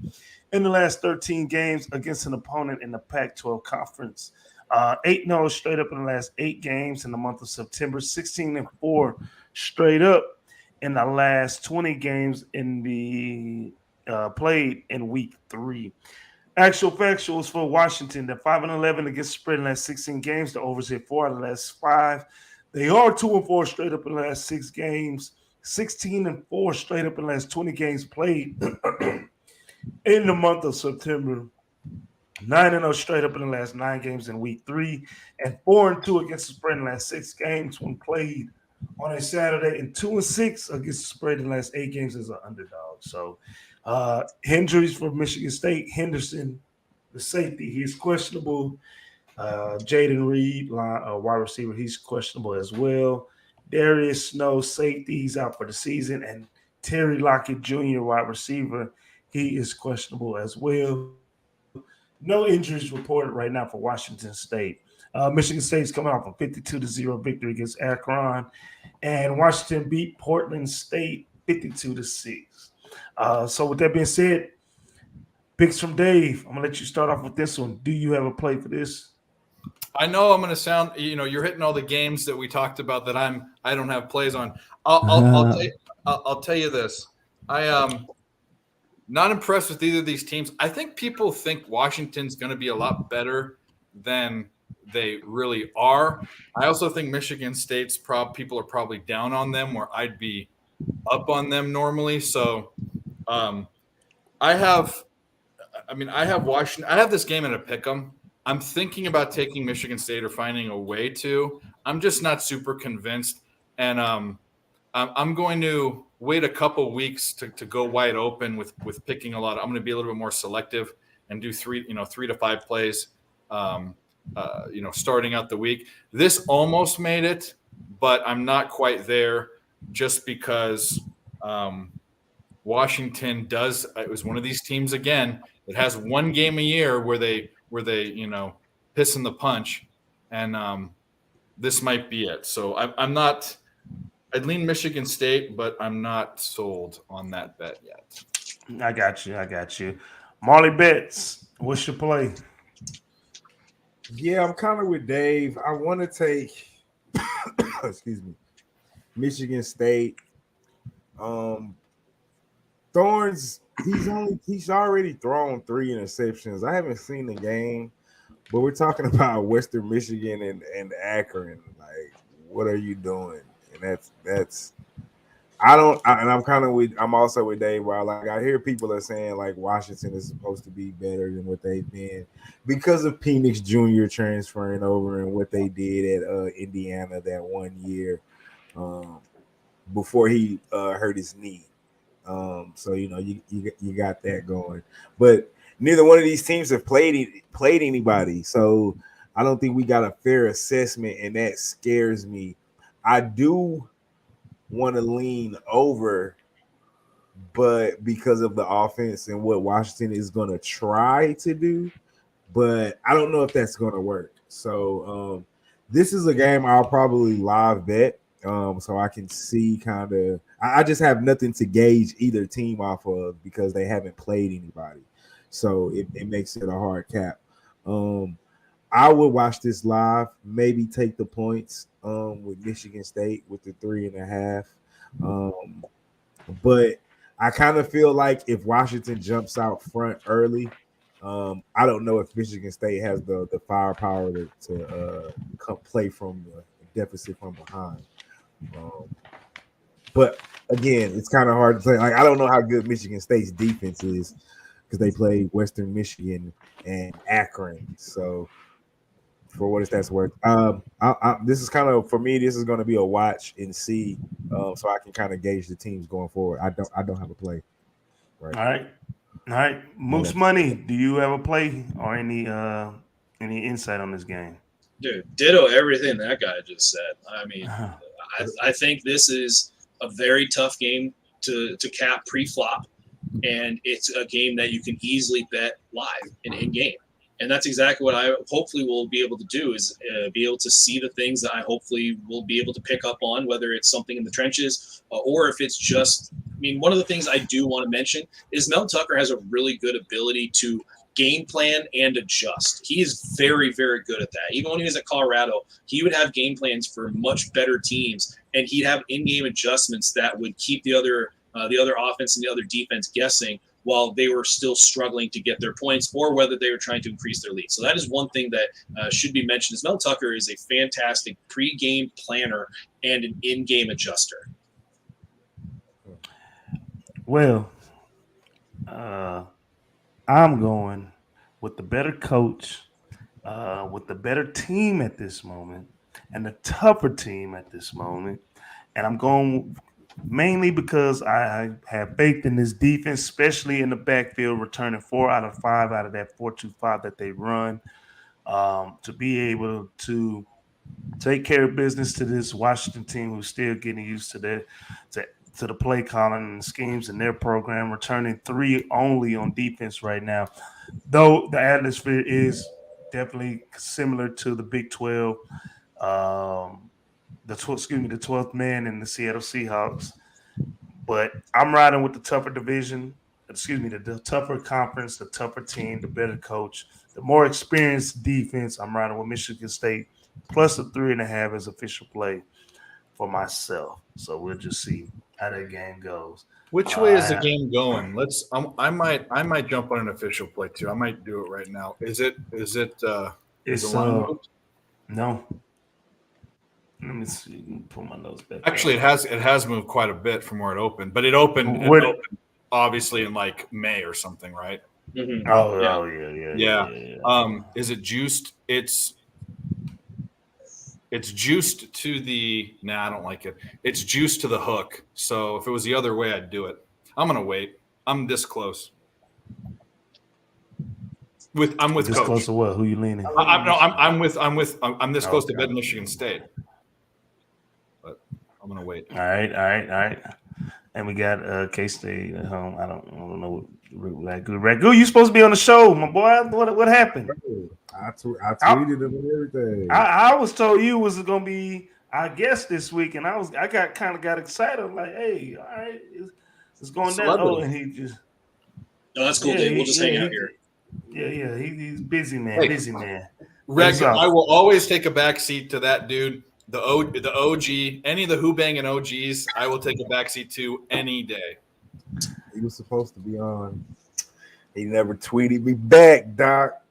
in the last 13 games against an opponent in the Pac-12 conference. 8-0 straight up in the last 8 games in the month of September. 16-4 straight up in the last 20 games in the played in week 3. Actual factuals for Washington: they're 5-11 against spread in the last 16 games. The overs hit 4 out of the last 5. They are 2-4 straight up in the last 6 games. 16-4 straight up in the last 20 games played in the month of September. 9-0 straight up in the last 9 games in week 3, and 4-2 against the spread in the last 6 games when played on a Saturday, and 2-6 against the spread in the last 8 games as an underdog. So, injuries for Michigan State: Henderson, the safety, he's questionable. Jaden Reed, wide receiver, he's questionable as well. Darius Snow, safety, he's out for the season, and Terry Lockett Jr., wide receiver, he is questionable as well. No injuries reported right now for Washington State. Michigan State's coming off a 52-0 victory against Akron, and Washington beat Portland State 52-6. So with that being said, picks from Dave. I'm gonna let you start off with this one. Do you have a play for this? I know I'm gonna sound, you're hitting all the games that we talked about that I don't have plays on. I'll tell you this. I am not impressed with either of these teams. I think people think Washington's going to be a lot better than they really are. I also think Michigan State's people are probably down on them where I'd be up on them normally. So I have Washington. I have this game in a pick 'em. I'm thinking about taking Michigan State or finding a way to. I'm just not super convinced. And I'm going to wait a couple weeks to go wide open with picking a lot. I'm going to be a little bit more selective and do 3 to 5 plays, starting out the week. This almost made it, but I'm not quite there just because Washington it was one of these teams again that has one game a year where they piss in the punch, and this might be it. So I'm not. I'd lean Michigan State, but I'm not sold on that bet yet. I got you. Marley Bets, what's your play? Yeah, I'm kind of with Dave. I want to take, Michigan State. Thorns, he's already thrown 3 interceptions. I haven't seen the game, but we're talking about Western Michigan and Akron. Like, what are you doing? And I'm also with Dave. While I hear people are saying like Washington is supposed to be better than what they've been because of Penix Jr. transferring over and what they did at Indiana that 1 year before he hurt his knee. So you got that going, but neither one of these teams have played anybody. So I don't think we got a fair assessment, and that scares me. I do want to lean over, but because of the offense and what Washington is going to try to do, but I don't know if that's going to work. So this is a game I'll probably live bet, so I can see kind of. I just have nothing to gauge either team off of because they haven't played anybody, so it makes it a hard cap. I would watch this live, maybe take the points with Michigan State with the 3.5. But I kind of feel like if Washington jumps out front early, I don't know if Michigan State has the firepower to come play from the deficit from behind. But again, it's kind of hard to say. Like, I don't know how good Michigan State's defense is because they play Western Michigan and Akron. So for what that's worth, this is kind of, for me, this is going to be a watch and see, so I can kind of gauge the teams going forward. I don't have a play. Right. All right. Moose Money, do you have a play or any insight on this game? Dude, ditto everything that guy just said. I mean, I think this is a very tough game to cap pre-flop, and it's a game that you can easily bet live in game. And that's exactly what I hopefully will be able to do, is be able to see the things that I hopefully will be able to pick up on, whether it's something in the trenches or if it's just, I mean, one of the things I do want to mention is Mel Tucker has a really good ability to game plan and adjust. He is very, very good at that. Even when he was at Colorado, he would have game plans for much better teams, and he'd have in-game adjustments that would keep the other offense and the other defense guessing while they were still struggling to get their points, or whether they were trying to increase their lead. So that is one thing that should be mentioned, is Mel Tucker is a fantastic pre-game planner and an in-game adjuster. Well, I'm going with the better coach, with the better team at this moment, and the tougher team at this moment. And I'm going mainly because I have faith in this defense, especially in the backfield, returning 4 out of 5 out of that 4-2-5 that they run, to be able to take care of business to this Washington team who's still getting used to the play calling and schemes in their program, returning 3 only on defense right now. Though the atmosphere is definitely similar to the Big 12, the 12th man in the Seattle Seahawks. But I'm riding with the tougher division, the tougher conference, the tougher team, the better coach, the more experienced defense. I'm riding with Michigan State plus a 3.5 as official play for myself. So we'll just see how that game goes. Which way is the game going? Let's. I might jump on an official play too. I might do it right now. Is it? Is the line moved? No. Let me see. Pull my nose back. Actually, it has moved quite a bit from where it opened, but it opened obviously in like May or something, right? Mm-hmm. Yeah. Is it juiced? It's juiced to the. Nah, I don't like it. It's juiced to the hook. So if it was the other way, I'd do it. I'm gonna wait. I'm this close. I'm with this Coach. Close to what? Who you leaning? I'm this close to bet Michigan State. But I'm gonna wait. All right. And we got K-State at home. I don't know what Ragu. You supposed to be on the show, my boy. What happened? I tweeted him and everything. I was told you was gonna be our guest this week, and I got excited. I'm like, hey, all right, it's going down. Oh, and he just. No, that's cool, Dave. We'll just hang out here. Yeah. He's busy man. Hey, busy man. Reg, I will always take a back seat to that dude. The OG, any of the Who Banging OGs, I will take a backseat to any day. He was supposed to be on. He never tweeted me back, Doc.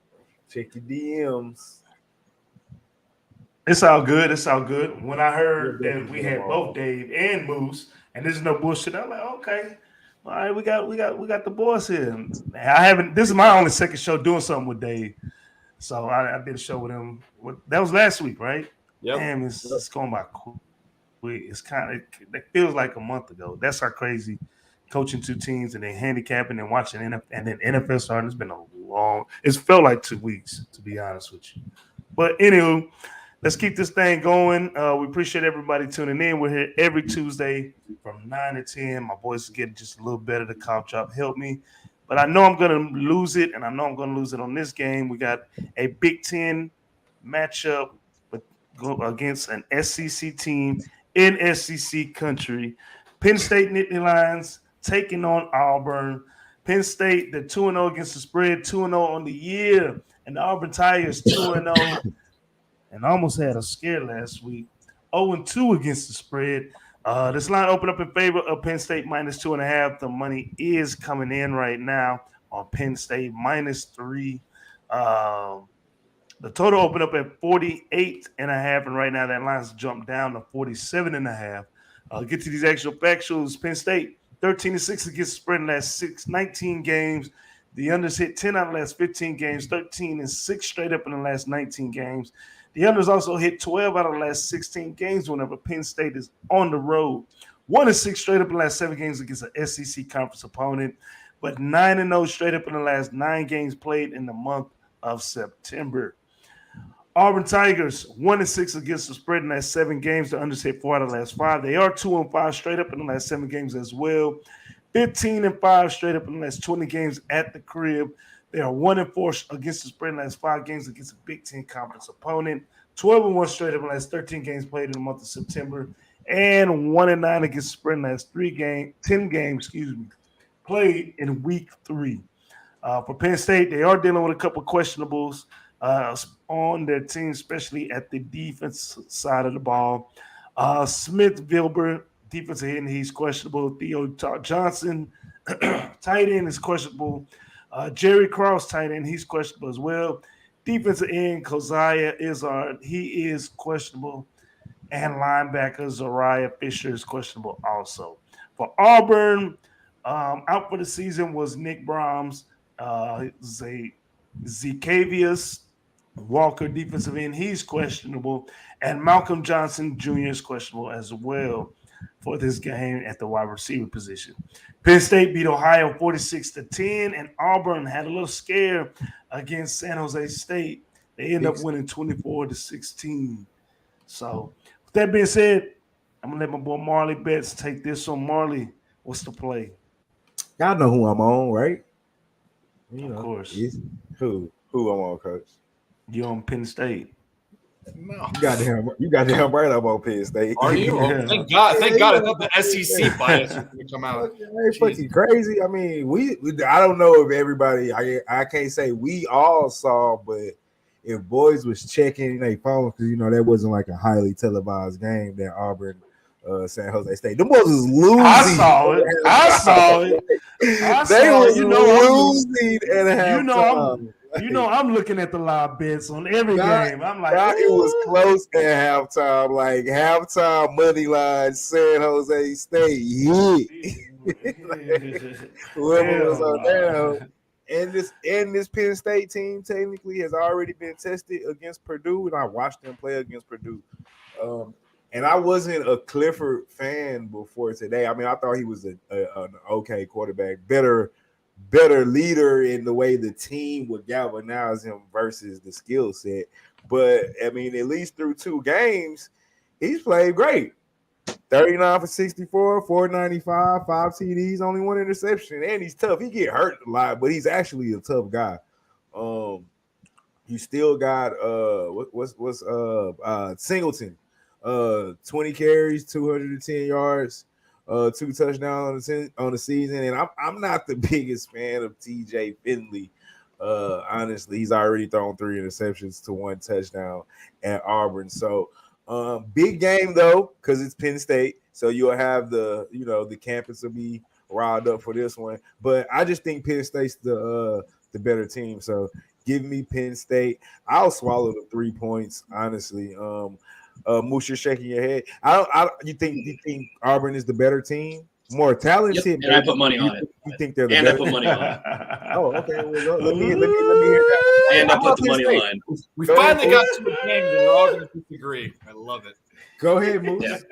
Check your DMs. It's all good. When I heard that we had both Dave and Moose, and there's no bullshit, I'm like, okay, all right, we got the boys here. This is my only second show doing something with Dave, so I did a show with him. That was last week, right? Yep. Damn, it's going by quick. It's it feels like a month ago. That's how crazy coaching 2 teams and then handicapping and watching and then NFL starting. It's been it's felt like 2 weeks, to be honest with you. But anywho, let's keep this thing going. We appreciate everybody tuning in. We're here every Tuesday from 9 to 10. My voice is getting just a little better. The cough drop helped me. But I know I'm going to lose it, and I know I'm going to lose it on this game. We got a Big Ten matchup against an SEC team in SEC country. Penn State Nittany Lions taking on Auburn. Penn State, they're 2-0 against the spread, 2-0 on the year. And the Auburn Tigers 2-0 and almost had a scare last week. 0-2 against the spread. This line opened up in favor of Penn State minus 2.5. The money is coming in right now on Penn State minus 3. The total opened up at 48.5, and right now that line's jumped down to 47.5. Get to these actual factuals. Penn State 13-6 against the spread in the last 19 games. The unders hit 10 out of the last 15 games, 13-6 straight up in the last 19 games. The unders also hit 12 out of the last 16 games whenever Penn State is on the road. 1-6 straight up in the last 7 games against an SEC conference opponent, but 9-0 straight up in the last 9 games played in the month of September. Auburn Tigers 1-6 against the spread in the last 7 games. The unders hit 4 out of the last 5. They are 2-5 straight up in the last 7 games as well. 15-5 straight up in the last 20 games at the crib. They are 1-4 against the spread in the last 5 games against a Big Ten conference opponent. 12-1 straight up in the last 13 games played in the month of September, and 1-9 against the spread in the last 10 games, played in week 3. For Penn State, they are dealing with a couple of questionables on their team, especially at the defense side of the ball. Smith Vilber, defensive end, he's questionable. Theo Johnson, tight end, is questionable. Jerry Cross, tight end, he's questionable as well. Defensive end, Keziah Izzard, he is questionable. And linebacker, Zariah Fisher, is questionable also. For Auburn, out for the season was Nick Brahms, Zekavius Walker, defensive end, he's questionable. And Malcolm Johnson Jr. is questionable as well for this game at the wide receiver position. Penn State beat Ohio 46-10, and Auburn had a little scare against San Jose State. They end up winning 24-16. So, with that being said, I'm going to let my boy Marley Bets take this on. Marley, what's the play? Y'all know who I'm on, right? Of course. Who I'm on, Coach? You on Penn State. No. You got damn right I'm on Penn State. Are you? Oh, thank God. Thank God. I thought the SEC bias was going to come out. It's fucking crazy. I mean, we I don't know if everybody, I can't say we all saw, but if boys was checking their phones, because, that wasn't like a highly televised game, that Auburn San Jose State. The boys was losing. I saw it. They were losing at halftime. I'm looking at the live bets on every game. I'm like, it was close at halftime. Like halftime money line, San Jose State whoever was on there. And this Penn State team technically has already been tested against Purdue, and I watched them play against Purdue. And I wasn't a Clifford fan before today. I mean, I thought he was an okay quarterback, better leader in the way the team would galvanize him versus the skill set. But, I mean, at least through 2 games, he's played great. 39 for 64, 495, 5 TDs, only 1 interception. And he's tough. He get hurt a lot, but he's actually a tough guy. You still got Singleton. 20 carries, 210 yards, 2 touchdowns on the season. And I'm not the biggest fan of TJ Finley. Honestly, he's already thrown 3 interceptions to 1 touchdown at Auburn. So big game though, because it's Penn State. So you'll have the campus will be riled up for this one. But I just think Penn State's the better team. So give me Penn State. I'll swallow the 3 points, honestly. Moose, you're shaking your head. You think Auburn is the better team, more talented? Yep, and I put money on it. You think they're the and better? I put money on it. Oh, okay. Well, let me hear that. And I put the money line. We finally got to a game where we're all going to disagree. I love it. Go ahead, Moose.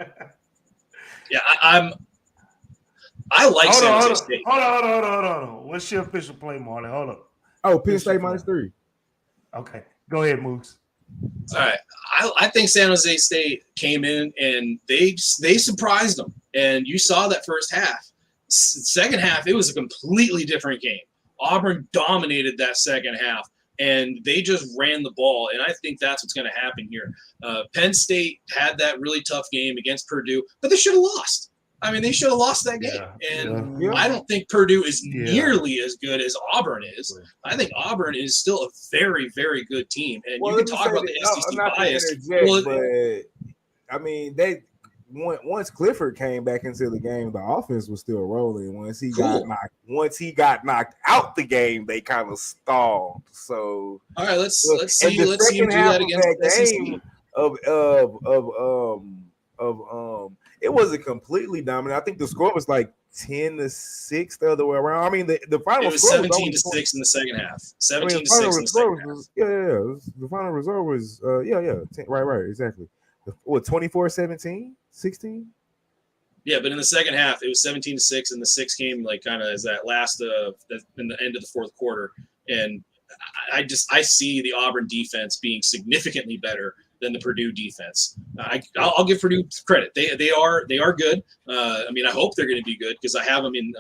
Yeah, I like San Jose State. Hold on. What's your official play, Marley? Hold up. Oh, Penn State -3. Okay, go ahead, Moose. All right. I think San Jose State came in and they surprised them. And you saw that first half. Second half, it was a completely different game. Auburn dominated that second half, and they just ran the ball. And I think that's what's going to happen here. Penn State had that really tough game against Purdue, but they should have lost. I mean, they should have lost that game. And I don't think Purdue is nearly as good as Auburn is. I think Auburn is still a very, very good team. And you can talk about the SEC bias. But I mean, once Clifford came back into the game, the offense was still rolling. Once he got knocked out the game, they kind of stalled. So all right, let's see him do that against the SEC. It wasn't completely dominant. I think the score was like 10-6 the other way around. I mean, the final it was score 17-6 in the second half. 17-6 in the second half. The final result was 10, right, exactly. What, 24-17, 16? Yeah, but in the second half, it was 17-6, and the 6 came like kind of as that last in the end of the fourth quarter. And I see the Auburn defense being significantly better than the Purdue defense. I'll give Purdue credit. They are good. I mean, I hope they're going to be good because I have them in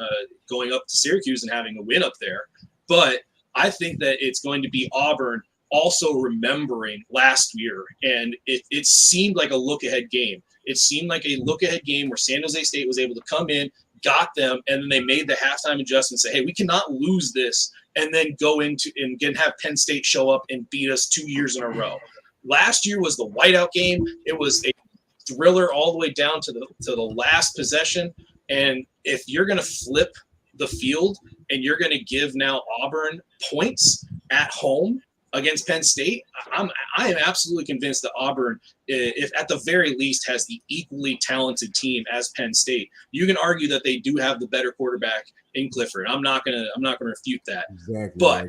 going up to Syracuse and having a win up there. But I think that it's going to be Auburn also remembering last year, and it seemed like a look-ahead game. It seemed like a look-ahead game where San Jose State was able to come in, got them, and then they made the halftime adjustment, say, hey, we cannot lose this, and then go into and have Penn State show up and beat us 2 years in a row. Last year was the whiteout game. It was a thriller all the way down to the last possession, and if you're going to flip the field and you're going to give now Auburn points at home against Penn State, I am absolutely convinced that Auburn, if at the very least, has the equally talented team as Penn State. You can argue that they do have the better quarterback in Clifford. I'm not gonna refute that. Exactly. But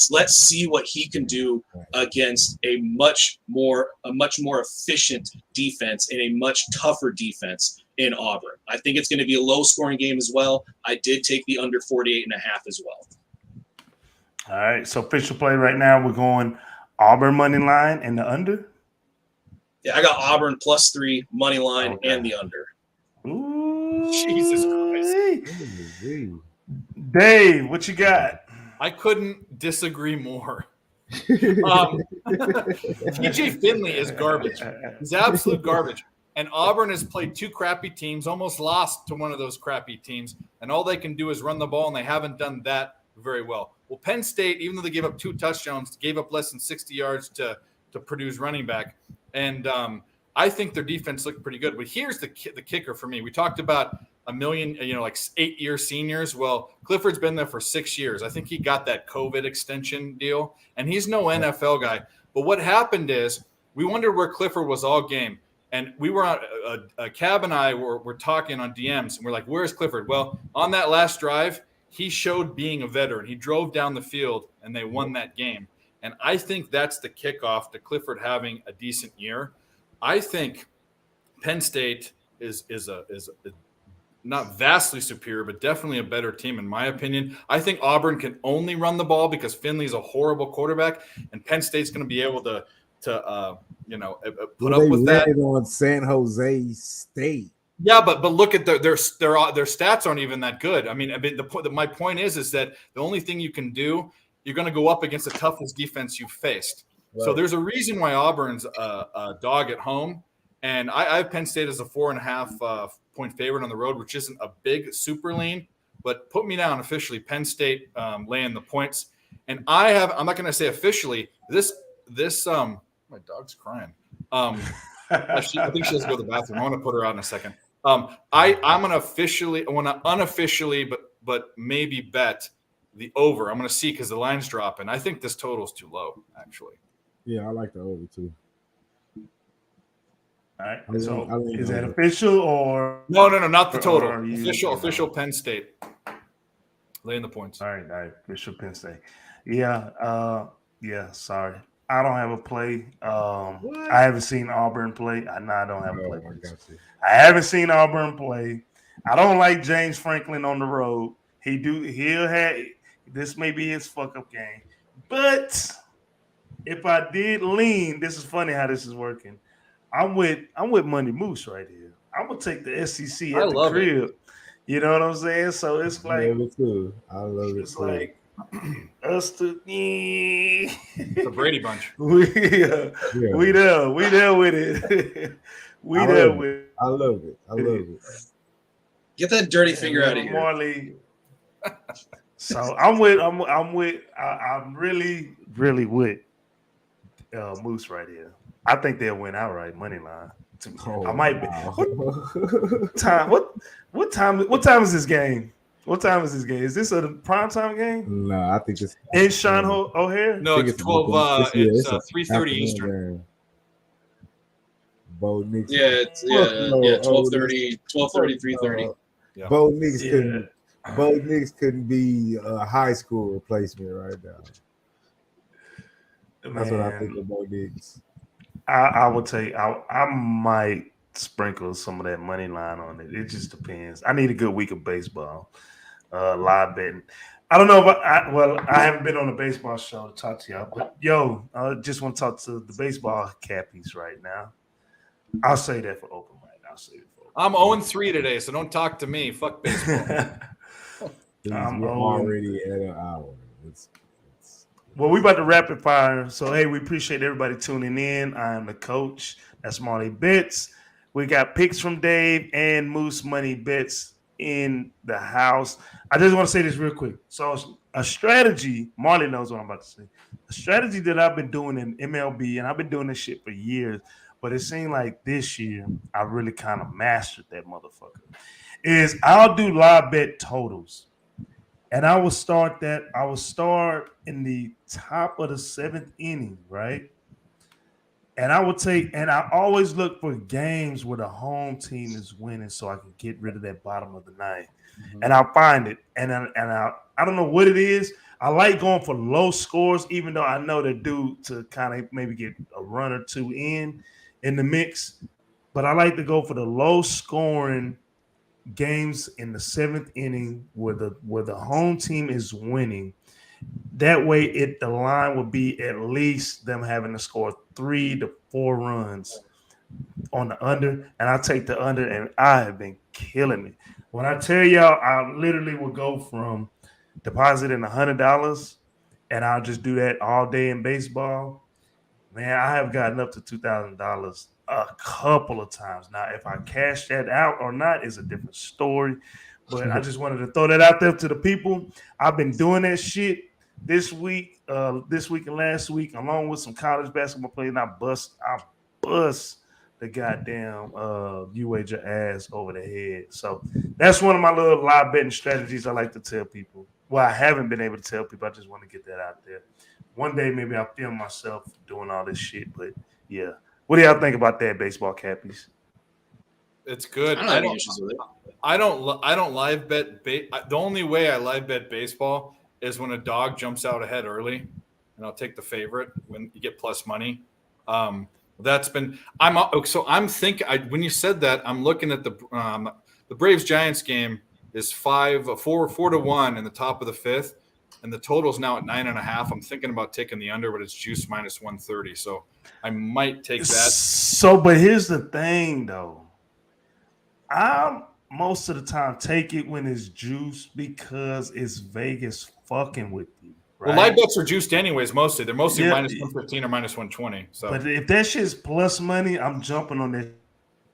let's see what he can do against a much more efficient defense and a much tougher defense in Auburn. I think it's going to be a low-scoring game as well. I did take the under 48.5 as well. All right, so official play right now, we're going Auburn money line and the under. Yeah, I got Auburn +3 money line and the under. Ooh, Jesus Christ. Dave, what you got? I couldn't disagree more. TJ Finley is garbage. He's absolute garbage. And Auburn has played 2 crappy teams, almost lost to one of those crappy teams, and all they can do is run the ball, and they haven't done that very well. Well, Penn State, even though they gave up 2 touchdowns, gave up less than 60 yards to Purdue's running back. And I think their defense looked pretty good. But here's the kicker for me. We talked about a million, like 8-year seniors. Well, Clifford's been there for 6 years. I think he got that COVID extension deal, and he's no NFL guy. But what happened is we wondered where Clifford was all game. And we were on Cab and I were talking on DMs, and we're like, where's Clifford? Well, on that last drive, he showed being a veteran. He drove down the field, and they won that game. And I think that's the kickoff to Clifford having a decent year. I think Penn State is not vastly superior, but definitely a better team, in my opinion. I think Auburn can only run the ball because Finley's a horrible quarterback, and Penn State's going to be able to put up with that. On San Jose State. Yeah, but look at their stats aren't even that good. I mean, my point is that the only thing you can do, you're going to go up against the toughest defense you've faced. Right. So there's a reason why Auburn's a dog at home, and I have Penn State as a 4.5 point favorite on the road, which isn't a big super lean, but put me down officially. Penn State laying the points, and I'm not going to say officially this. My dog's crying. I think she has to go to the bathroom. I want to put her out in a second. I'm going to unofficially, but maybe bet the over. I'm going to see because the line's dropping. I think this total's too low, actually. Yeah, I like the over too. All right. So is that official or no, not the total. Official Penn State. Laying the points. All right. Official Penn State. Yeah. Sorry. I don't have a play. I haven't seen Auburn play. I don't have a play. I haven't seen Auburn play. I don't like James Franklin on the road. This may be his fuck up game. But if I did lean, this is funny how this is working. I'm with Money Moose right here. I'm gonna take the SEC at the crib. It. You know what I'm saying? So it's like I love it too. It's like us to the Brady Bunch. We there with it. I love it. Get that dirty finger out of here, Marley. So I'm really with Moose right here. I think they'll win outright money line. I might be. What time is this game? What time is this game? Is this a primetime game? No, I think it's in Sean O'Hare. No, it's 12. It's 3:30 Eastern. Bo Nix. Yeah, 12:30, 3:30. Bo Nix couldn't be a high school replacement right now. That's what I think of Bo Nix. I would take. I might sprinkle some of that money line on it. It just depends. I need a good week of baseball. Live betting. I don't know if I haven't been on a baseball show to talk to y'all, but I just want to talk to the baseball cappies right now. I'll say that for open mic. I'm 0-3 today, so don't talk to me. Fuck baseball. I'm already at an hour. Well, we about to rapid fire. So, hey, we appreciate everybody tuning in. I am the coach. That's Marley Bets. We got picks from Dave and Moose Money Bets in the house. I just want to say this real quick. So, a strategy, Marley knows what I'm about to say. A strategy that I've been doing in MLB, and I've been doing this shit for years, but it seemed like this year I really kind of mastered that motherfucker, is I'll do live bet totals. And I will start in the top of the 7th inning, right? And I always look for games where the home team is winning so I can get rid of that bottom of the ninth. Mm-hmm. And I'll find it. And I don't know what it is. I like going for low scores, even though I know they're due to kind of maybe get a run or two in the mix. But I like to go for the low scoring games in the 7th inning where the home team is winning. That way the line would be at least them having to score 3 to 4 runs on the under, and I take the under, and I have been killing it. When I tell y'all, I literally will go from depositing $100 and I'll just do that all day in baseball. Man, I have gotten up to $2,000 a couple of times. Now, if I cash that out or not is a different story. But I just wanted to throw that out there to the people. I've been doing that shit this week and last week, along with some college basketball players. And I bust the goddamn UAJ ass over the head. So that's one of my little live betting strategies I like to tell people. Well, I haven't been able to tell people. I just want to get that out there. One day, maybe I'll film myself doing all this shit. But yeah, what do y'all think about that, baseball cappies? It's good. I don't have issues with it. I don't live bet. The only way I live bet baseball is when a dog jumps out ahead early, and I'll take the favorite when you get plus money. When you said that, I'm looking at the Braves Giants game is 4-1 in the top of the 5th. And the total's now at 9.5. I'm thinking about taking the under, but it's juice minus 130. So I might take that. So, but here's the thing, though. I most of the time take it when it's juice because it's Vegas fucking with you. Right? Well, live bets are juiced anyways. Mostly they're minus 115 or minus 120. So, but if that shit's plus money, I'm jumping on that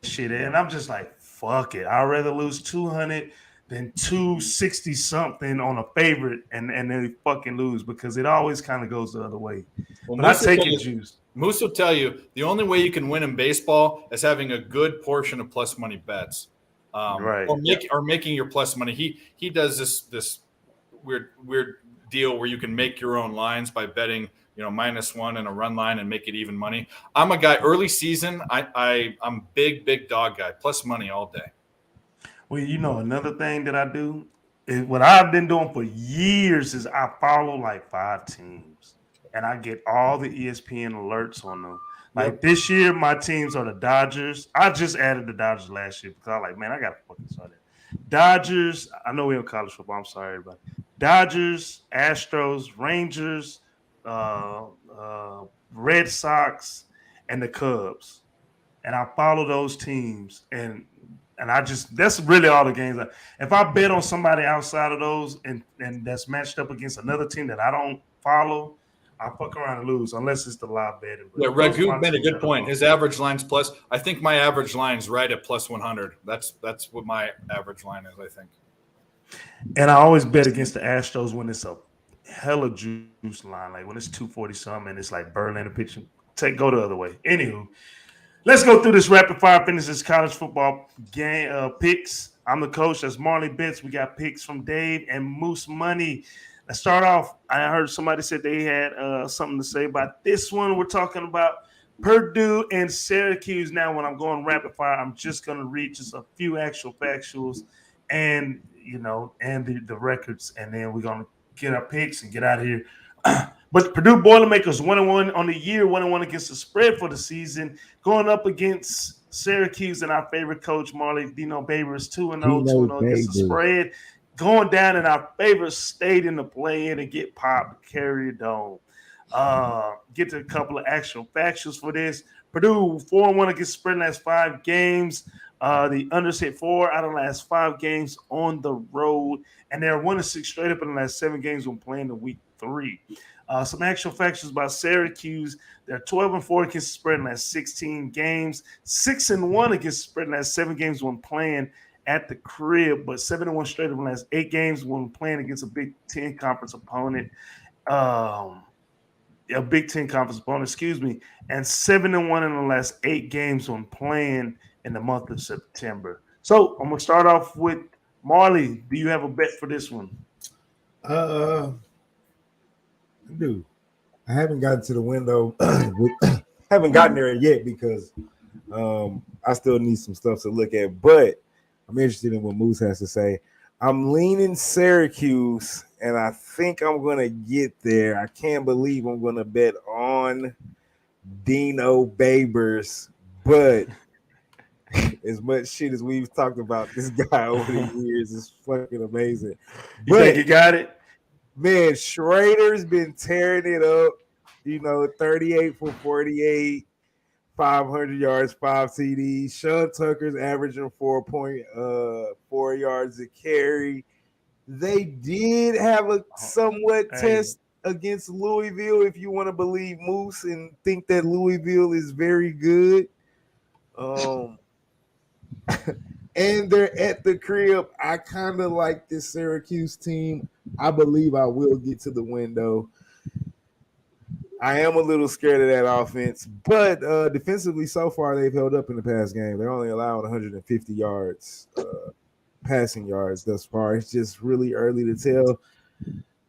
shit, and I'm just like, fuck it. I'd rather lose 200 than 260 something on a favorite and then fucking lose, because it always kind of goes the other way. Well, but I take it juice. Moose will tell you the only way you can win in baseball is having a good portion of plus money bets, right? Or making your plus money. He does this weird deal where you can make your own lines by betting, -1 and a run line and make it even money. I'm a guy early season. I'm big dog guy, plus money all day. Well, another thing that I do is what I've been doing for years is I follow like 5 teams and I get all the ESPN alerts on them. Like this year, my teams are the Dodgers. I just added the Dodgers last year because I was like, man, I got to fucking start that. Dodgers, I know we're in college football. I'm sorry, everybody. Dodgers, Astros, Rangers, Red Sox, and the Cubs. And I follow those teams, and that's really all the games. If I bet on somebody outside of those and that's matched up against another team that I don't follow, I fuck around and lose unless it's the live betting. Yeah, Ragu made a good point. His average line's plus. I think my average line's right at plus 100. That's what my average line is, I think. And I always bet against the Astros when it's a hella juice line, like when it's 240 something and it's like Verlander pitching. Go the other way. Anywho. Let's go through this rapid fire. Finish this college football game picks. I'm the coach. That's Marley Bets. We got picks from Dave and Moose Money. Let's start off. I heard somebody said they had something to say about this one. We're talking about Purdue and Syracuse. Now, when I'm going rapid fire, I'm just going to read just a few actual factuals and the records, and then we're going to get our picks and get out of here. But Purdue Boilermakers 1-1 on the year, 1-1 against the spread for the season, going up against Syracuse and our favorite coach, Marley Dino Babers, 2-0, 2-0 against the spread, going down in our favorite state in the play-in and get popped, Carrier Dome. Get to a couple of actual factuals for this. Purdue 4-1 against the spread in the last 5 games. The unders hit 4 out of the last 5 games on the road, and they're 1-6 straight up in the last 7 games when playing the week 3. Some actual facts about Syracuse. They're 12-4 against the spread in that 16 games, 6-1 against the spread in that 7 games when playing at the crib, but 7-1 straight in the last 8 games when playing against a Big Ten conference opponent. A Big Ten conference opponent, and 7-1 in the last 8 games when playing in the month of September. So I'm gonna start off with Marley. Do you have a bet for this one? Dude, I haven't gotten to the window. Haven't gotten there yet because I still need some stuff to look at. But I'm interested in what Moose has to say. I'm leaning Syracuse, and I think I'm gonna get there. I can't believe I'm gonna bet on Dino Babers, but as much shit as we've talked about this guy over the years is fucking amazing. You think you got it? Man, Schrader's been tearing it up, 38 for 48, 500 yards, 5 TDs. Sean Tucker's averaging 4.4 yards a carry. They did have a somewhat test against Louisville, if you want to believe Moose and think that Louisville is very good. And they're at the crib. I kind of like this Syracuse team. I believe I will get to the window. I am a little scared of that offense, but defensively so far they've held up in the past game. They're only allowing 150 yards, passing yards thus far. It's just really early to tell.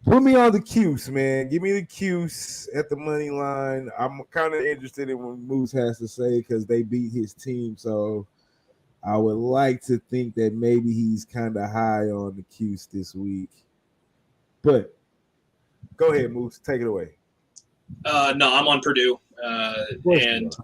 Put me on the Cuse, man. Give me the Cuse at the money line. I'm kind of interested in what Moose has to say because they beat his team, so I would like to think that maybe he's kind of high on the Cuse this week. But go ahead, Moose. Take it away. No, I'm on Purdue. And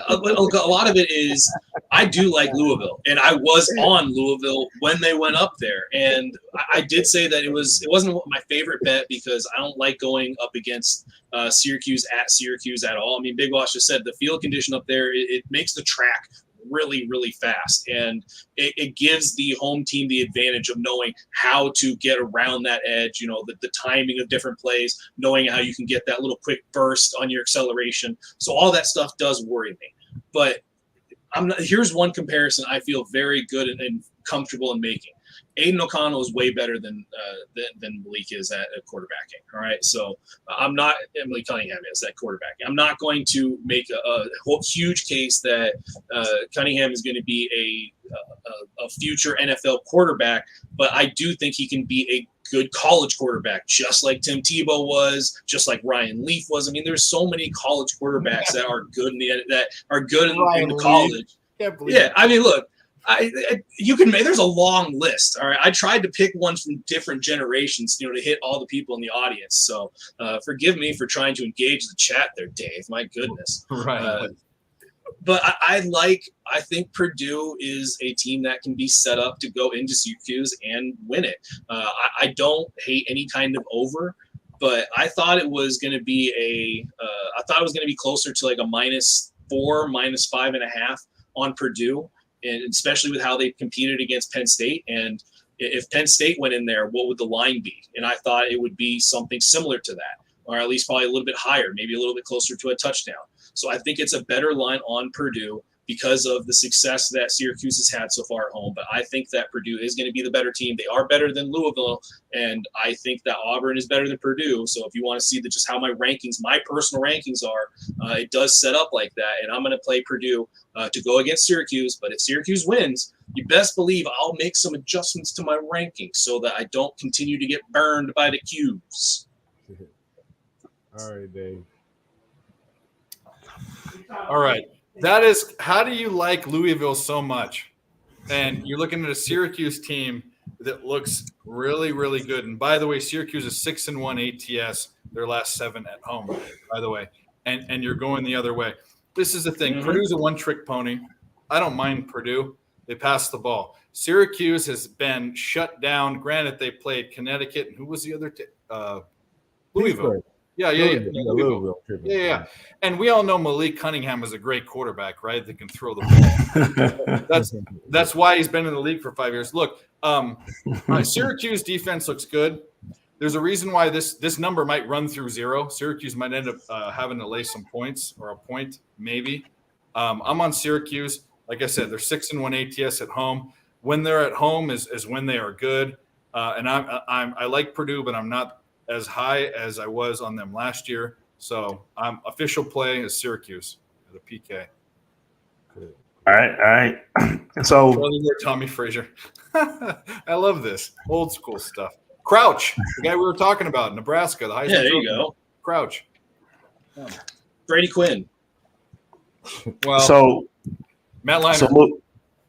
a lot of it is I do like Louisville. And I was on Louisville when they went up there. And I did say that it wasn't my favorite bet because I don't like going up against Syracuse at all. I mean, Big Wash just said the field condition up there, it makes the track really, really fast. And it gives the home team the advantage of knowing how to get around that edge, the timing of different plays, knowing how you can get that little quick burst on your acceleration. So all that stuff does worry me. But here's one comparison I feel very good and comfortable in making. Aiden O'Connell is way better than Malik is at quarterbacking. All right, so I'm not Emily Cunningham is at quarterbacking. I'm not going to make a huge case that Cunningham is going to be a future NFL quarterback, but I do think he can be a good college quarterback, just like Tim Tebow was, just like Ryan Leaf was. I mean, there's so many college quarterbacks that are good in the college. Yeah, I mean, look. There's a long list. All right. I tried to pick ones from different generations, to hit all the people in the audience. So forgive me for trying to engage the chat there, Dave. My goodness. Right. But I think Purdue is a team that can be set up to go into Syracuse and win it. I don't hate any kind of over, but I thought it was going to be closer to like a -4, -5.5 on Purdue. And especially with how they competed against Penn State. And if Penn State went in there, what would the line be? And I thought it would be something similar to that, or at least probably a little bit higher, maybe a little bit closer to a touchdown. So I think it's a better line on Purdue because of the success that Syracuse has had so far at home. But I think that Purdue is going to be the better team. They are better than Louisville, and I think that Auburn is better than Purdue. So if you want to see just how my personal rankings are, it does set up like that. And I'm going to play Purdue to go against Syracuse. But if Syracuse wins, you best believe I'll make some adjustments to my rankings so that I don't continue to get burned by the Cubes. All right, Dave. All right. That is, how do you like Louisville so much? And you're looking at a Syracuse team that looks really, really good. And by the way, Syracuse is 6-1 ATS, their last 7 at home, by the way. And you're going the other way. This is the thing. Mm-hmm. Purdue's a one-trick pony. I don't mind Purdue. They pass the ball. Syracuse has been shut down. Granted, they played Connecticut. And who was the other Louisville. Yeah. Yeah. And we all know Malik Cunningham is a great quarterback, right? That can throw the ball. That's why he's been in the league for 5 years. Look, Syracuse defense looks good. there's a reason why this number might run through 0. Syracuse might end up having to lay some points or a point maybe. I'm on Syracuse. Like I said, they're 6-1 ATS at home. When they're at home is when they are good. And I like Purdue, but I'm not as high as I was on them last year. So official play is Syracuse at a PK. All right. So Tommy Frazier. I love this old school stuff. Crouch, the guy we were talking about, Nebraska, the Heisman. Yeah, there you go. Crouch. Yeah. Brady Quinn. Well, so Matt Leinart. So look,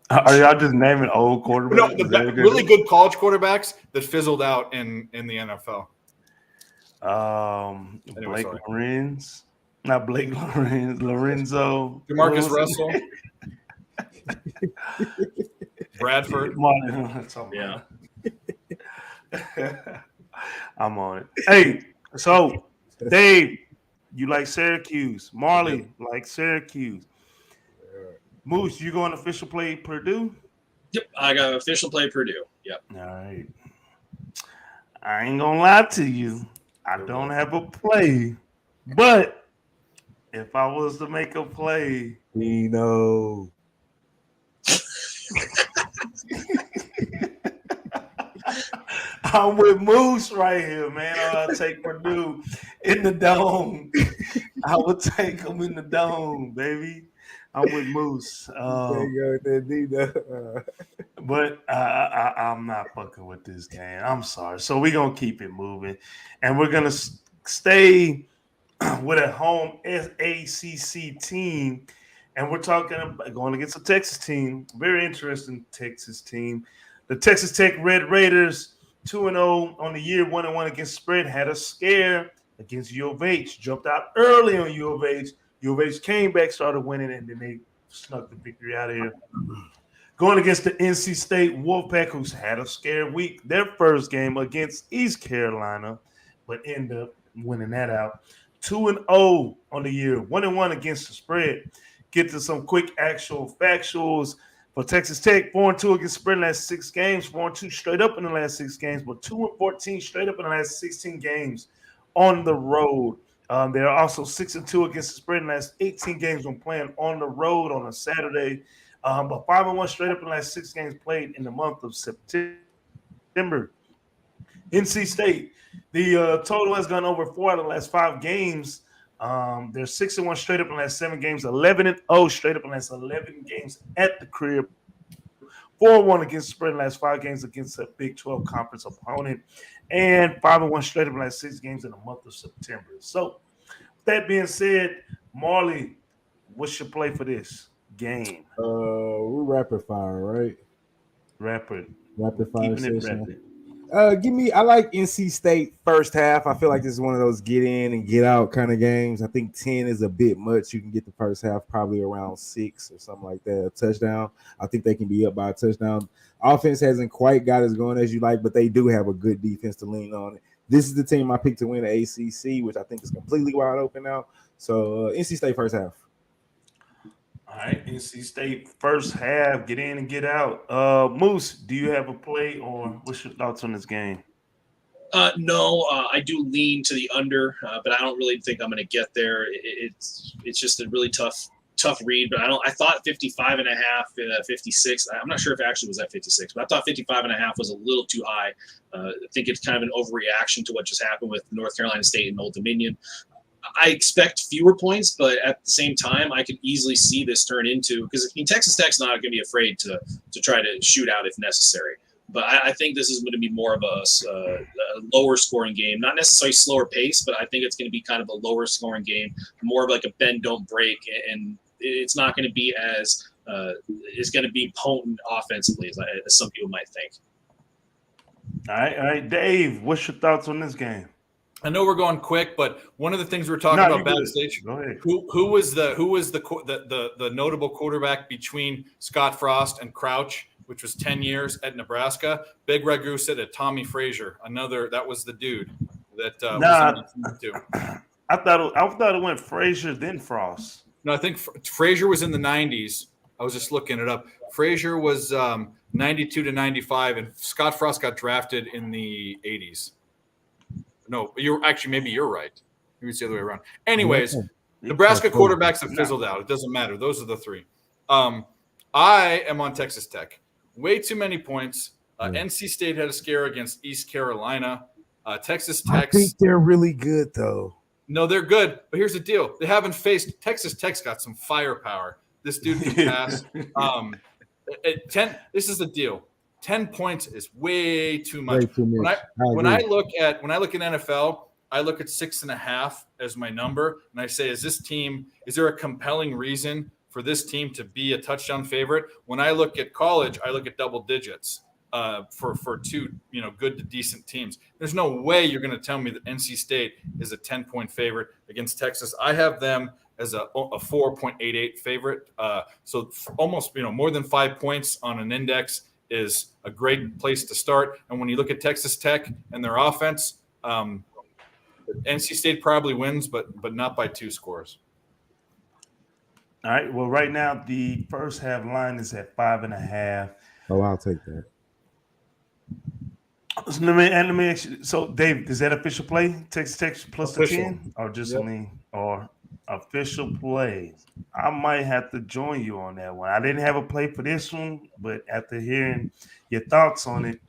are y'all just naming old quarterbacks? No, really good college quarterbacks that fizzled out in the NFL. Blake Lorenz, not Blake Lorenz, Lorenzo, DeMarcus Russell, Bradford. Yeah, I'm on it. Hey, so Dave, you like Syracuse? Marley like Syracuse. Moose, you going official play Purdue? Yep, I got official play Purdue. Yep. All right. I ain't gonna lie to you. I don't have a play, but if I was to make a play, Dino. I'm with Moose right here, man. I'll take Purdue in the dome. I would take them in the dome, baby. I'm with Moose. But I'm not fucking with this game. I'm sorry. So we're going to keep it moving. And we're going to stay with a home SACC team. And we're talking about going against a Texas team. Very interesting Texas team. The Texas Tech Red Raiders, 2-0 on the year, 1-1 against spread, had a scare against U of H. Jumped out early on U of H. U of H came back, started winning, and then they snuck the victory out of here. Going against the NC State Wolfpack, who's had a scare week, their first game against East Carolina, but ended up winning that out. 2-0 on the year, 1-1 against the spread. Get to some quick actual factuals for Texas Tech. 4-2 against spread in the last 6 games, 4-2 straight up in the last 6 games, but 2-14 straight up in the last 16 games on the road. They're also 6-2 against the spread in the last 18 games when playing on the road on a Saturday. But 5-1 straight up in the last 6 games played in the month of September. NC State, the total has gone over 4 out of the last 5 games. They're 6-1 straight up in the last 7 games, 11-0 straight up in the last 11 games at the crib. 4-1 against the spread in the last 5 games against a Big 12 conference opponent, and 5-1 straight up in the last 6 games in the month of September. So, with that being said, Marley, what's your play for this game? We're rapid fire, right? Rapid fire session. session. I like NC State first half. I feel like this is one of those get in and get out kind of games. I think 10 is a bit much. You can get the first half probably around 6 or something like that. A touchdown. I think they can be up by a touchdown. Offense hasn't quite got as going as you like, but they do have a good defense to lean on. This is the team I picked to win the ACC, which I think is completely wide open now. So NC State first half. All right, NC State first half, get in and get out. Moose, do you have a play, or what's your thoughts on this game? No, I do lean to the under, but I don't really think I'm going to get there. It's just a really tough read, but I thought 55.5, 56. I'm not sure if it actually was at 56, but I thought 55.5 was a little too high. I think it's kind of an overreaction to what just happened with North Carolina State and Old Dominion. I expect fewer points, but at the same time, I could easily see this turn into, because Texas Tech's not going to be afraid to try to shoot out if necessary. But I think this is going to be more of a lower scoring game, not necessarily slower pace, but I think it's going to be kind of a lower scoring game, more of like a bend don't break, and it's not going to be as it's going to be potent offensively as some people might think. All right, Dave, what's your thoughts on this game? I know we're going quick, but one of the things we're talking about backstage, who was the notable quarterback between Scott Frost and Crouch, which was 10 years at Nebraska? Big Ragu said it. Tommy Frazier, that was the dude that was in the I thought it went Frazier then Frost. No, I think Frazier was in the 90s. I was just looking it up. Frazier was 92 to 95, and Scott Frost got drafted in the 80s. No, maybe you're right. Maybe it's the other way around. Anyways, Nebraska quarterbacks have fizzled out. It doesn't matter. Those are the three. I am on Texas Tech. Way too many points. NC State had a scare against East Carolina. Texas Tech. I think they're really good, though. No, they're good. But here's the deal. They haven't faced – Texas Tech's got some firepower. This dude can pass. This is the deal. 10 points is way too much. Way too much. When I look at NFL, I look at 6.5 as my number, and I say, is there a compelling reason for this team to be a touchdown favorite? When I look at college, I look at double digits for two good to decent teams. There's no way you're going to tell me that NC State is a 10-point favorite against Texas. I have them as a 4.88 favorite. So almost more than 5 points on an index is a great place to start. And when you look at Texas Tech and their offense, NC State probably wins, but not by 2 scores. All right. Well, right now the first half line is at 5.5. Oh, I'll take that. So let me ask you. So, Dave, is that official play? Texas Tech plus the 10, or just or official play? I might have to join you on that one. I didn't have a play for this one, but after hearing your thoughts on it,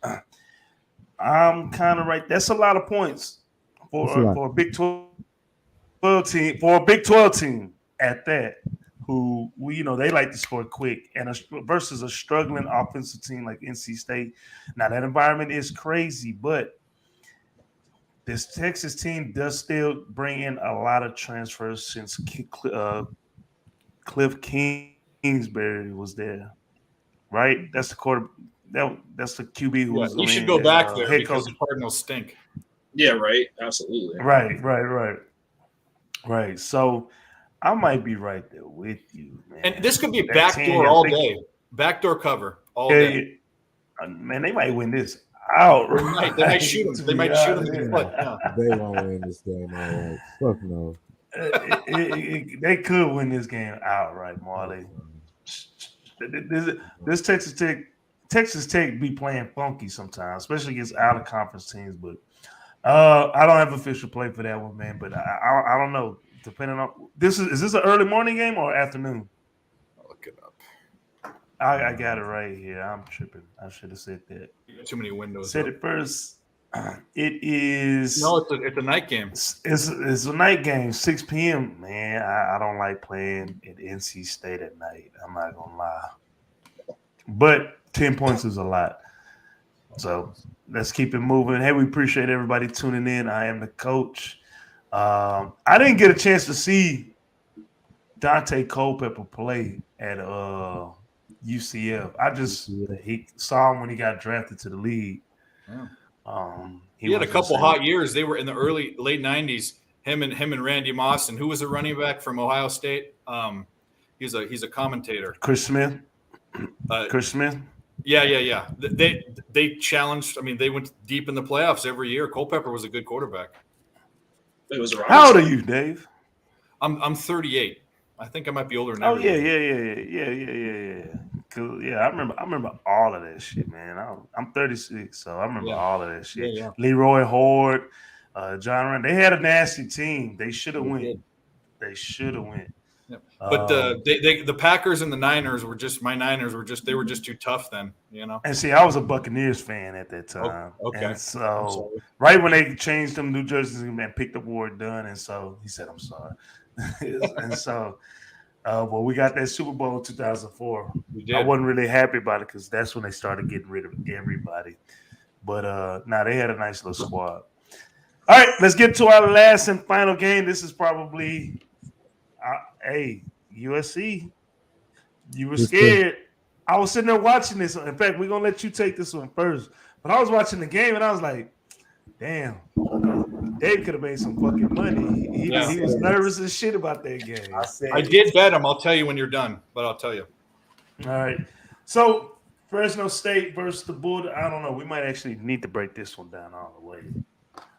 I'm kind of right. That's a lot of points for a Big 12 team. For a Big 12 team at that, who they like to score quick, and versus a struggling offensive team like NC State. Now that environment is crazy, but this Texas team does still bring in a lot of transfers since Cliff Kingsbury was there, right? That's the quarter. That's the QB who was. You should go back there because the Cardinals stink. Yeah, right. Absolutely. Right. So I might be right there with you, man. And this could be a backdoor all day. Backdoor cover all day. Man, they might win this out. They might shoot them. They might shoot them in the foot. Yeah. They won't win this game outright. Fuck no. They could win this game outright, Marley. This Texas Tech be playing funky sometimes, especially against out of conference teams. But I don't have official play for that one, man. But I don't know. Depending on is this an early morning game or afternoon? I'll look it up. I got it right here. I'm tripping. I should have said that. Too many windows. Said it first. It is. No, it's a night game. It's a night game, 6 p.m. Man, I don't like playing at NC State at night. I'm not gonna lie. But 10 points is a lot. So let's keep it moving. Hey, we appreciate everybody tuning in. I am the coach. I didn't get a chance to see Dante Culpepper play at UCF. I just he saw him when he got drafted to the league. Yeah. He had a couple hot years. They were in the late 90s. Him and Randy Moss, and who was a running back from Ohio State? He's a commentator. Chris Smith. Chris Smith. Yeah. They challenged. I mean, they went deep in the playoffs every year. Culpepper was a good quarterback. It was around. How old are you, Dave? I'm 38. I think I might be older than that. Oh yeah. I remember all of that shit, man. I'm 36, so I remember all of that shit. Yeah. Leroy Horde, John Rand. They had a nasty team. They should have went. They should have went. Yep. But the Packers and the Niners were just too tough then, And see, I was a Buccaneers fan at that time. Oh, okay. And so right when they changed them New Jerseys and picked up Ward Dunn, and so he said, "I'm sorry." And so, well, we got that Super Bowl 2004. We did. I wasn't really happy about it because that's when they started getting rid of everybody. But they had a nice little squad. All right, let's get to our last and final game. This is probably. Hey, USC, you were scared. I was sitting there watching this. In fact, we're going to let you take this one first. But I was watching the game, and I was like, damn, Dave could have made some fucking money. He was nervous as shit about that game. I did bet him. I'll tell you when you're done, but I'll tell you. All right. So, Fresno State versus the Bulldogs. I don't know. We might actually need to break this one down all the way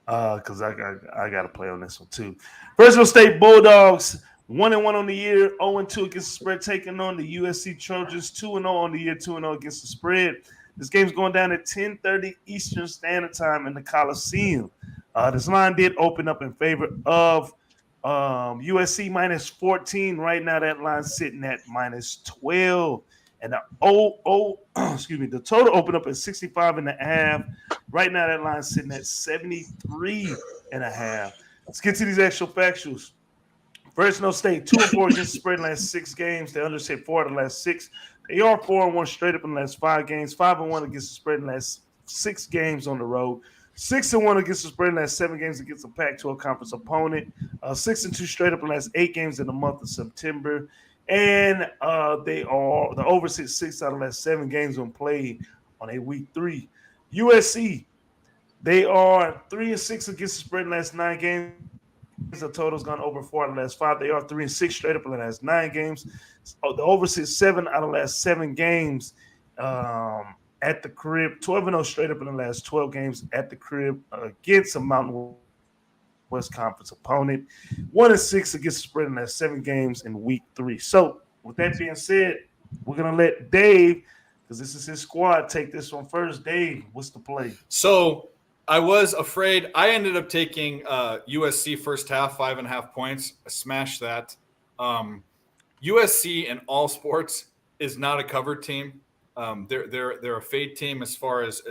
because I got to play on this one, too. Fresno State Bulldogs. 1-1 on the year, 0-2 against the spread, taking on the USC Trojans, 2-0 on the year, 2-0 against the spread. This game's going down at 10:30 Eastern Standard Time in the Coliseum. This line did open up in favor of USC minus 14. Right now, that line's sitting at minus 12. And the total opened up at 65.5. Right now, that line's sitting at 73.5. Let's get to these actual factuals. Fresno State 2-4 against the spread in the last 6 games. They underset 4 of the last 6. They are 4-1 straight up in the last 5 games. 5-1 against the spread in the last 6 games on the road. 6-1 against the spread in the last 7 games against a Pac-12 conference opponent. 6-2 straight up in the last 8 games in the month of September. And they are the over 6 out of the last 7 games when played on a week 3. USC, they are 3-6 against the spread in the last 9 games. The total's gone over 4 out of the last 5. They are 3-6 straight up in the last 9 games. The over 7 out of the last 7 games at the crib. 12-0 straight up in the last 12 games at the crib against a Mountain West Conference opponent. 1-6 against the spread in the last 7 games in week 3. So with that being said, we're gonna let Dave, because this is his squad, take this one first. Dave, what's the play? So I was afraid. I ended up taking USC first half, 5.5 points. I smashed that. USC in all sports is not a covered team. They're a fade team as far as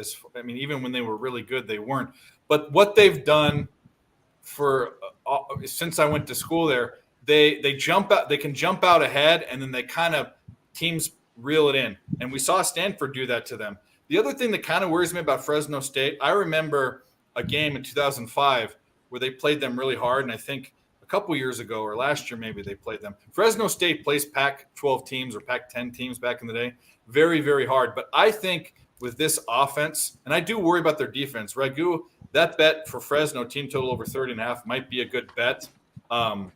even when they were really good, they weren't. But what they've done for since I went to school there, they jump out. They can jump out ahead, and then they kind of teams reel it in. And we saw Stanford do that to them. The other thing that kind of worries me about Fresno State, I remember a game in 2005 where they played them really hard, and I think a couple years ago or last year maybe they played them. Fresno State plays Pac-12 teams or Pac-10 teams back in the day very, very hard. But I think with this offense, and I do worry about their defense, Ragu, that bet for Fresno, team total over 30.5 might be a good bet. But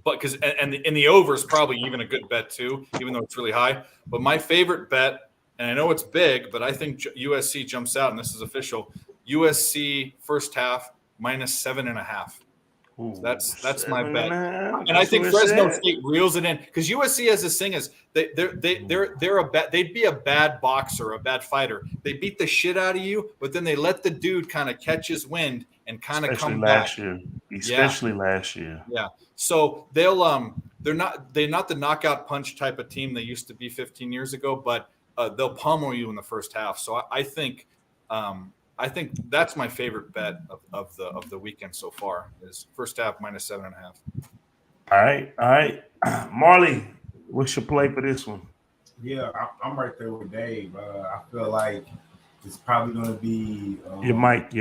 because and the over is probably even a good bet too, even though it's really high. But my favorite bet, and I know it's big, but I think USC jumps out, and this is official. USC first half minus 7.5. Ooh, that's my bet, and that's I think Fresno State reels it in because USC has this thing is they'd be a bad boxer, a bad fighter. They beat the shit out of you, but then they let the dude kind of catch his wind and kind of come back. Especially last year. Yeah. So they're not the knockout punch type of team they used to be 15 years ago, but they'll pummel you in the first half. So I think that's my favorite bet of the weekend so far is first half minus 7.5. All right. Marley, what's your play for this one? Yeah, I'm right there with Dave. I feel like it's probably going to be your mic.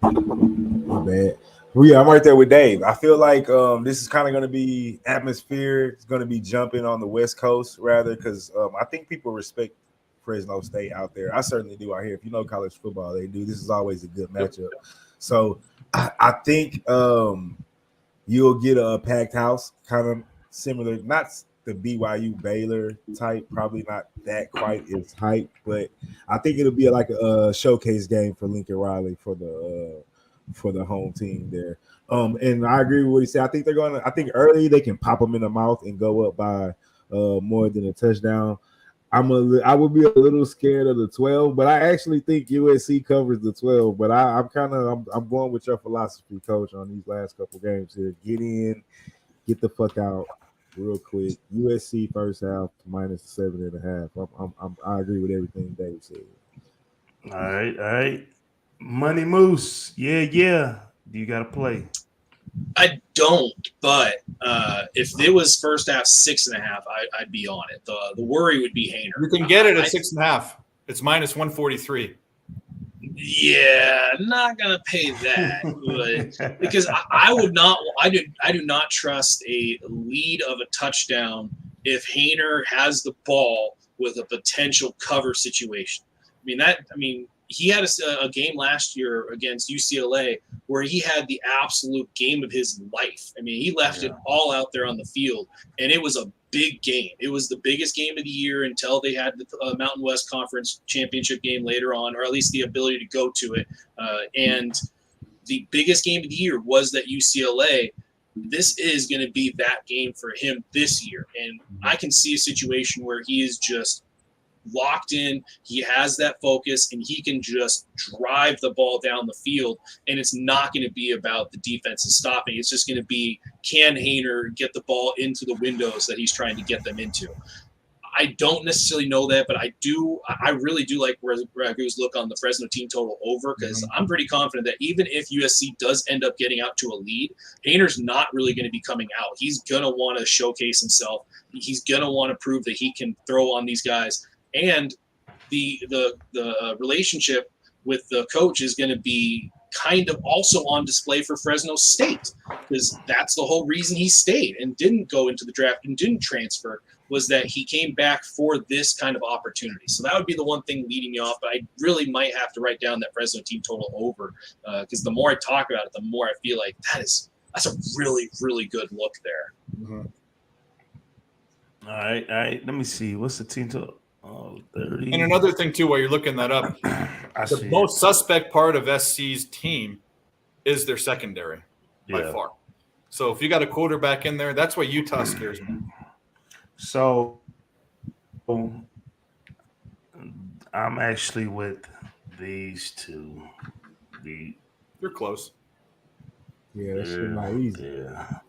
My bad. Well, yeah, I'm right there with Dave. I feel like this is kind of going to be atmosphere. It's going to be jumping on the West Coast rather because I think people respect Fresno State out there. I certainly do out here. If you know college football, they do. This is always a good matchup. So I think you'll get a packed house, kind of similar, not the BYU Baylor type, probably not that quite as hype, but I think it'll be like a showcase game for Lincoln Riley for the home team there. And I agree with what he said. I think early they can pop them in the mouth and go up by more than a touchdown. I would be a little scared of the 12, but I actually think USC covers the 12. But I'm going with your philosophy, Coach, on these last couple games here. Get in, get the fuck out real quick. USC first half minus 7.5. I agree with everything Dave said. All right. Money Moose, yeah. You got to play. I don't, but if it was first half 6.5, I'd be on it. The worry would be Hainer. You can get it at 6.5. It's minus 143. Yeah, not gonna pay that, but because I do not trust a lead of a touchdown if Hainer has the ball with a potential cover situation. He had a game last year against UCLA where he had the absolute game of his life. He left it all out there on the field, and it was a big game. It was the biggest game of the year until they had the Mountain West Conference championship game later on, or at least the ability to go to it. And the biggest game of the year was that UCLA. This is going to be that game for him this year. And I can see a situation where he is just locked in. He has that focus, and he can just drive the ball down the field. And it's not going to be about the defense and stopping. It's just going to be, can Haener get the ball into the windows that he's trying to get them into? I don't necessarily know that, but I really do like Ragu's look on the Fresno team total over, because I'm pretty confident that even if USC does end up getting out to a lead, Haener's not really going to be coming out. He's going to want to showcase himself. He's going to want to prove that he can throw on these guys. And the relationship with the coach is going to be kind of also on display for Fresno State, because that's the whole reason he stayed and didn't go into the draft and didn't transfer, was that he came back for this kind of opportunity. So that would be the one thing leading me off, but I really might have to write down that Fresno team total over, because the more I talk about it, the more I feel like that's a really, really good look there. Mm-hmm. All right. Let me see. What's the team total? 30. And another thing, too, while you're looking that up, the most suspect part of SC's team is their secondary by far. So if you got a quarterback in there, that's why Utah scares me. So I'm actually with these two. You're close. Yeah, that shit not easy. Yeah.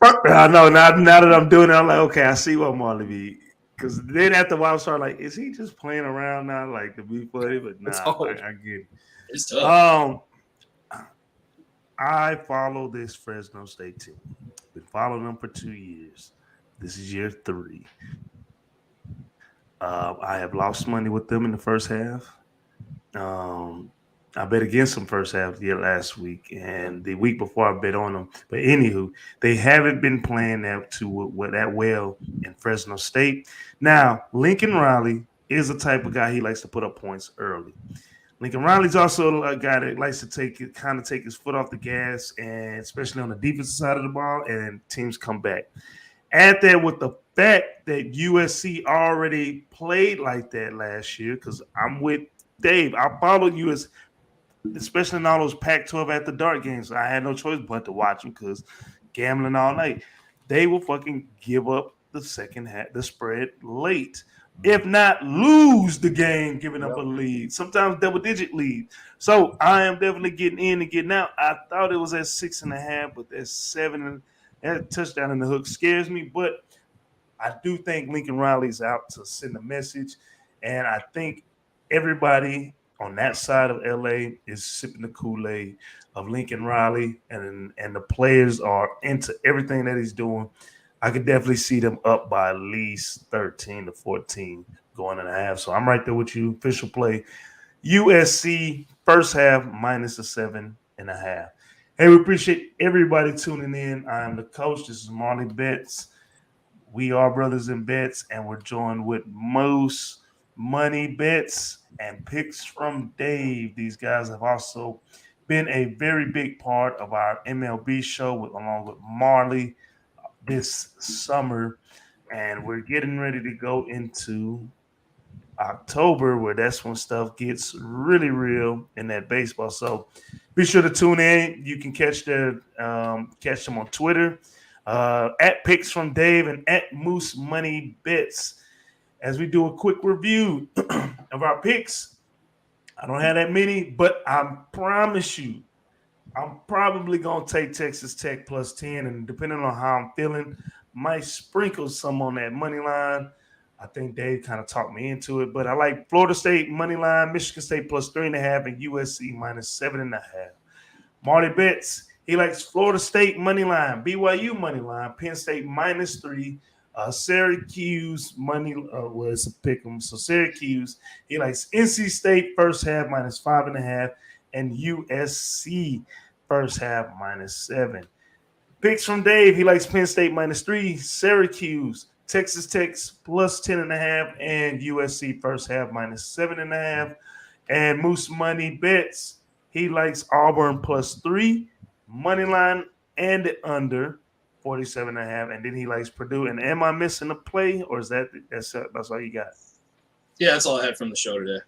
I know. Now that I'm doing it, I'm like, okay, I see what Marley be. Because then after a while, I start like, is he just playing around now, like to be funny? But nah, I get it. It's tough. I follow this Fresno State team. Been following them for 2 years. This is year 3. I have lost money with them in the first half. I bet against them first half last week, and the week before I bet on them. But anywho, they haven't been playing that well in Fresno State. Now, Lincoln Riley is the type of guy, he likes to put up points early. Lincoln Riley's also a guy that likes to take his foot off the gas, and especially on the defensive side of the ball, and teams come back. Add that with the fact that USC already played like that last year, because I'm with Dave. I followed USC, especially in all those Pac-12 after dark games. I had no choice but to watch them because gambling all night. They will fucking give up the second half, the spread late. If not, lose the game, giving up a lead. Sometimes double-digit lead. So I am definitely getting in and getting out. I thought it was at 6.5, but that's 7. That touchdown in the hook scares me. But I do think Lincoln Riley's out to send a message. And I think everybody on that side of LA is sipping the Kool-Aid of Lincoln Riley, and the players are into everything that he's doing. I could definitely see them up by at least 13 to 14 going in a half. So I'm right there with you. Official play. USC first half minus a 7.5. Hey, we appreciate everybody tuning in. I am the coach. This is Marley Bets. We are Brothas N Bets, and we're joined with Moose, Money Bets, and Picks from Dave. These guys have also been a very big part of our MLB show along with Marley this summer. And we're getting ready to go into October, where that's when stuff gets really real in that baseball. So be sure to tune in. You can catch them on Twitter at PicksFromDave and at Moose Money Bets. As we do a quick review of our picks, I don't have that many, but I promise you, I'm probably going to take Texas Tech plus 10, and depending on how I'm feeling, might sprinkle some on that money line. I think Dave kind of talked me into it, but I like Florida State money line, Michigan State plus 3.5, and USC minus 7.5. Marley Bets, he likes Florida State money line, BYU money line, Penn State minus 3. Syracuse money was a pick 'em. So Syracuse, he likes NC State first half minus 5.5, and USC first half minus 7. Picks from Dave, he likes Penn State minus 3, Syracuse, Texas Tech plus 10.5, and USC first half minus 7.5. And Moose Money Bets, he likes Auburn plus 3, money line and the under 47.5, and then he likes Purdue. And am I missing a play, or is that's all you got? Yeah, that's all I had from the show today.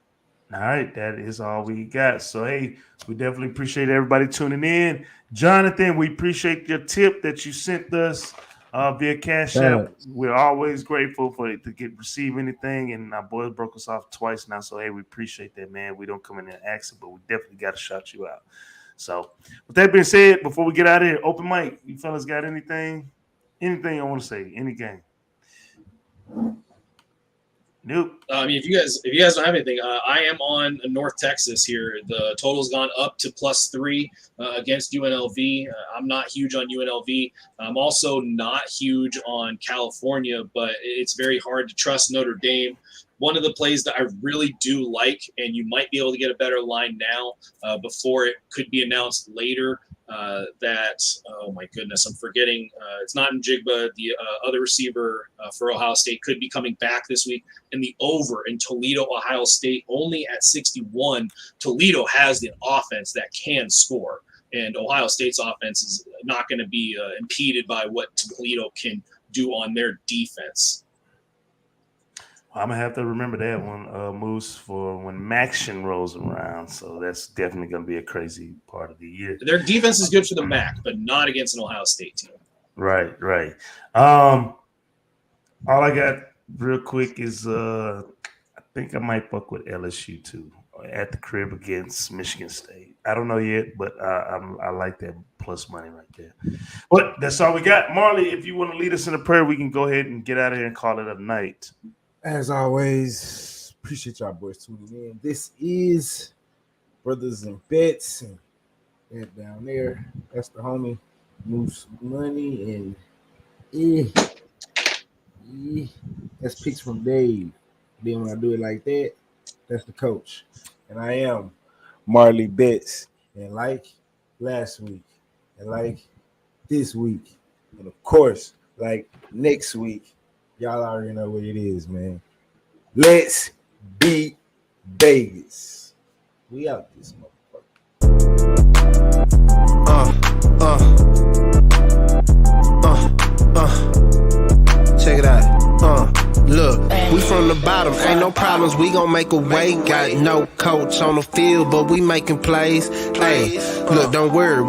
All right, that is all we got. So hey, we definitely appreciate everybody tuning in. Jonathan, we appreciate your tip that you sent us via Cash App. We're always grateful to receive anything, and our boys broke us off twice now. So hey, we appreciate that, man. We don't come in there and ask it, but we definitely got to shout you out. So with that being said, before we get out of here, open mic, you fellas got anything? Anything I want to say? Any game? Nope. I mean, if you guys don't have anything, I am on North Texas here. The total's gone up to +3 against UNLV. I'm not huge on UNLV. I'm also not huge on California, but it's very hard to trust Notre Dame. One of the plays that I really do like, and you might be able to get a better line now before it could be announced later, oh my goodness, I'm forgetting. It's not in Jigba. The other receiver for Ohio State could be coming back this week. And the over in Toledo, Ohio State, only at 61. Toledo has the offense that can score. And Ohio State's offense is not going to be impeded by what Toledo can do on their defense. I'm gonna have to remember that one, Moose, for when Maction rolls around. So that's definitely gonna be a crazy part of the year. Their defense is good for the MAC, but not against an Ohio State team. Right. All I got real quick is I think I might fuck with LSU too at the crib against Michigan State. I don't know yet, but I like that plus money right there. But that's all we got. Marley, if you want to lead us in a prayer, we can go ahead and get out of here and call it a night. As always, appreciate y'all boys tuning in. This is Brothas N Bets, and that down there, that's the homie Moose Money, and that's Picks from Dave. Then when I do it like that, that's the coach, and I am Marley Bets. And like last week, and like this week, and of course, like next week. Y'all already know what it is, man. Let's beat Vegas. We out this motherfucker. Check it out. Look, we from the bottom, ain't no problems, we gon' make a way. Got no coach on the field, but we making plays. Hey, look, don't worry.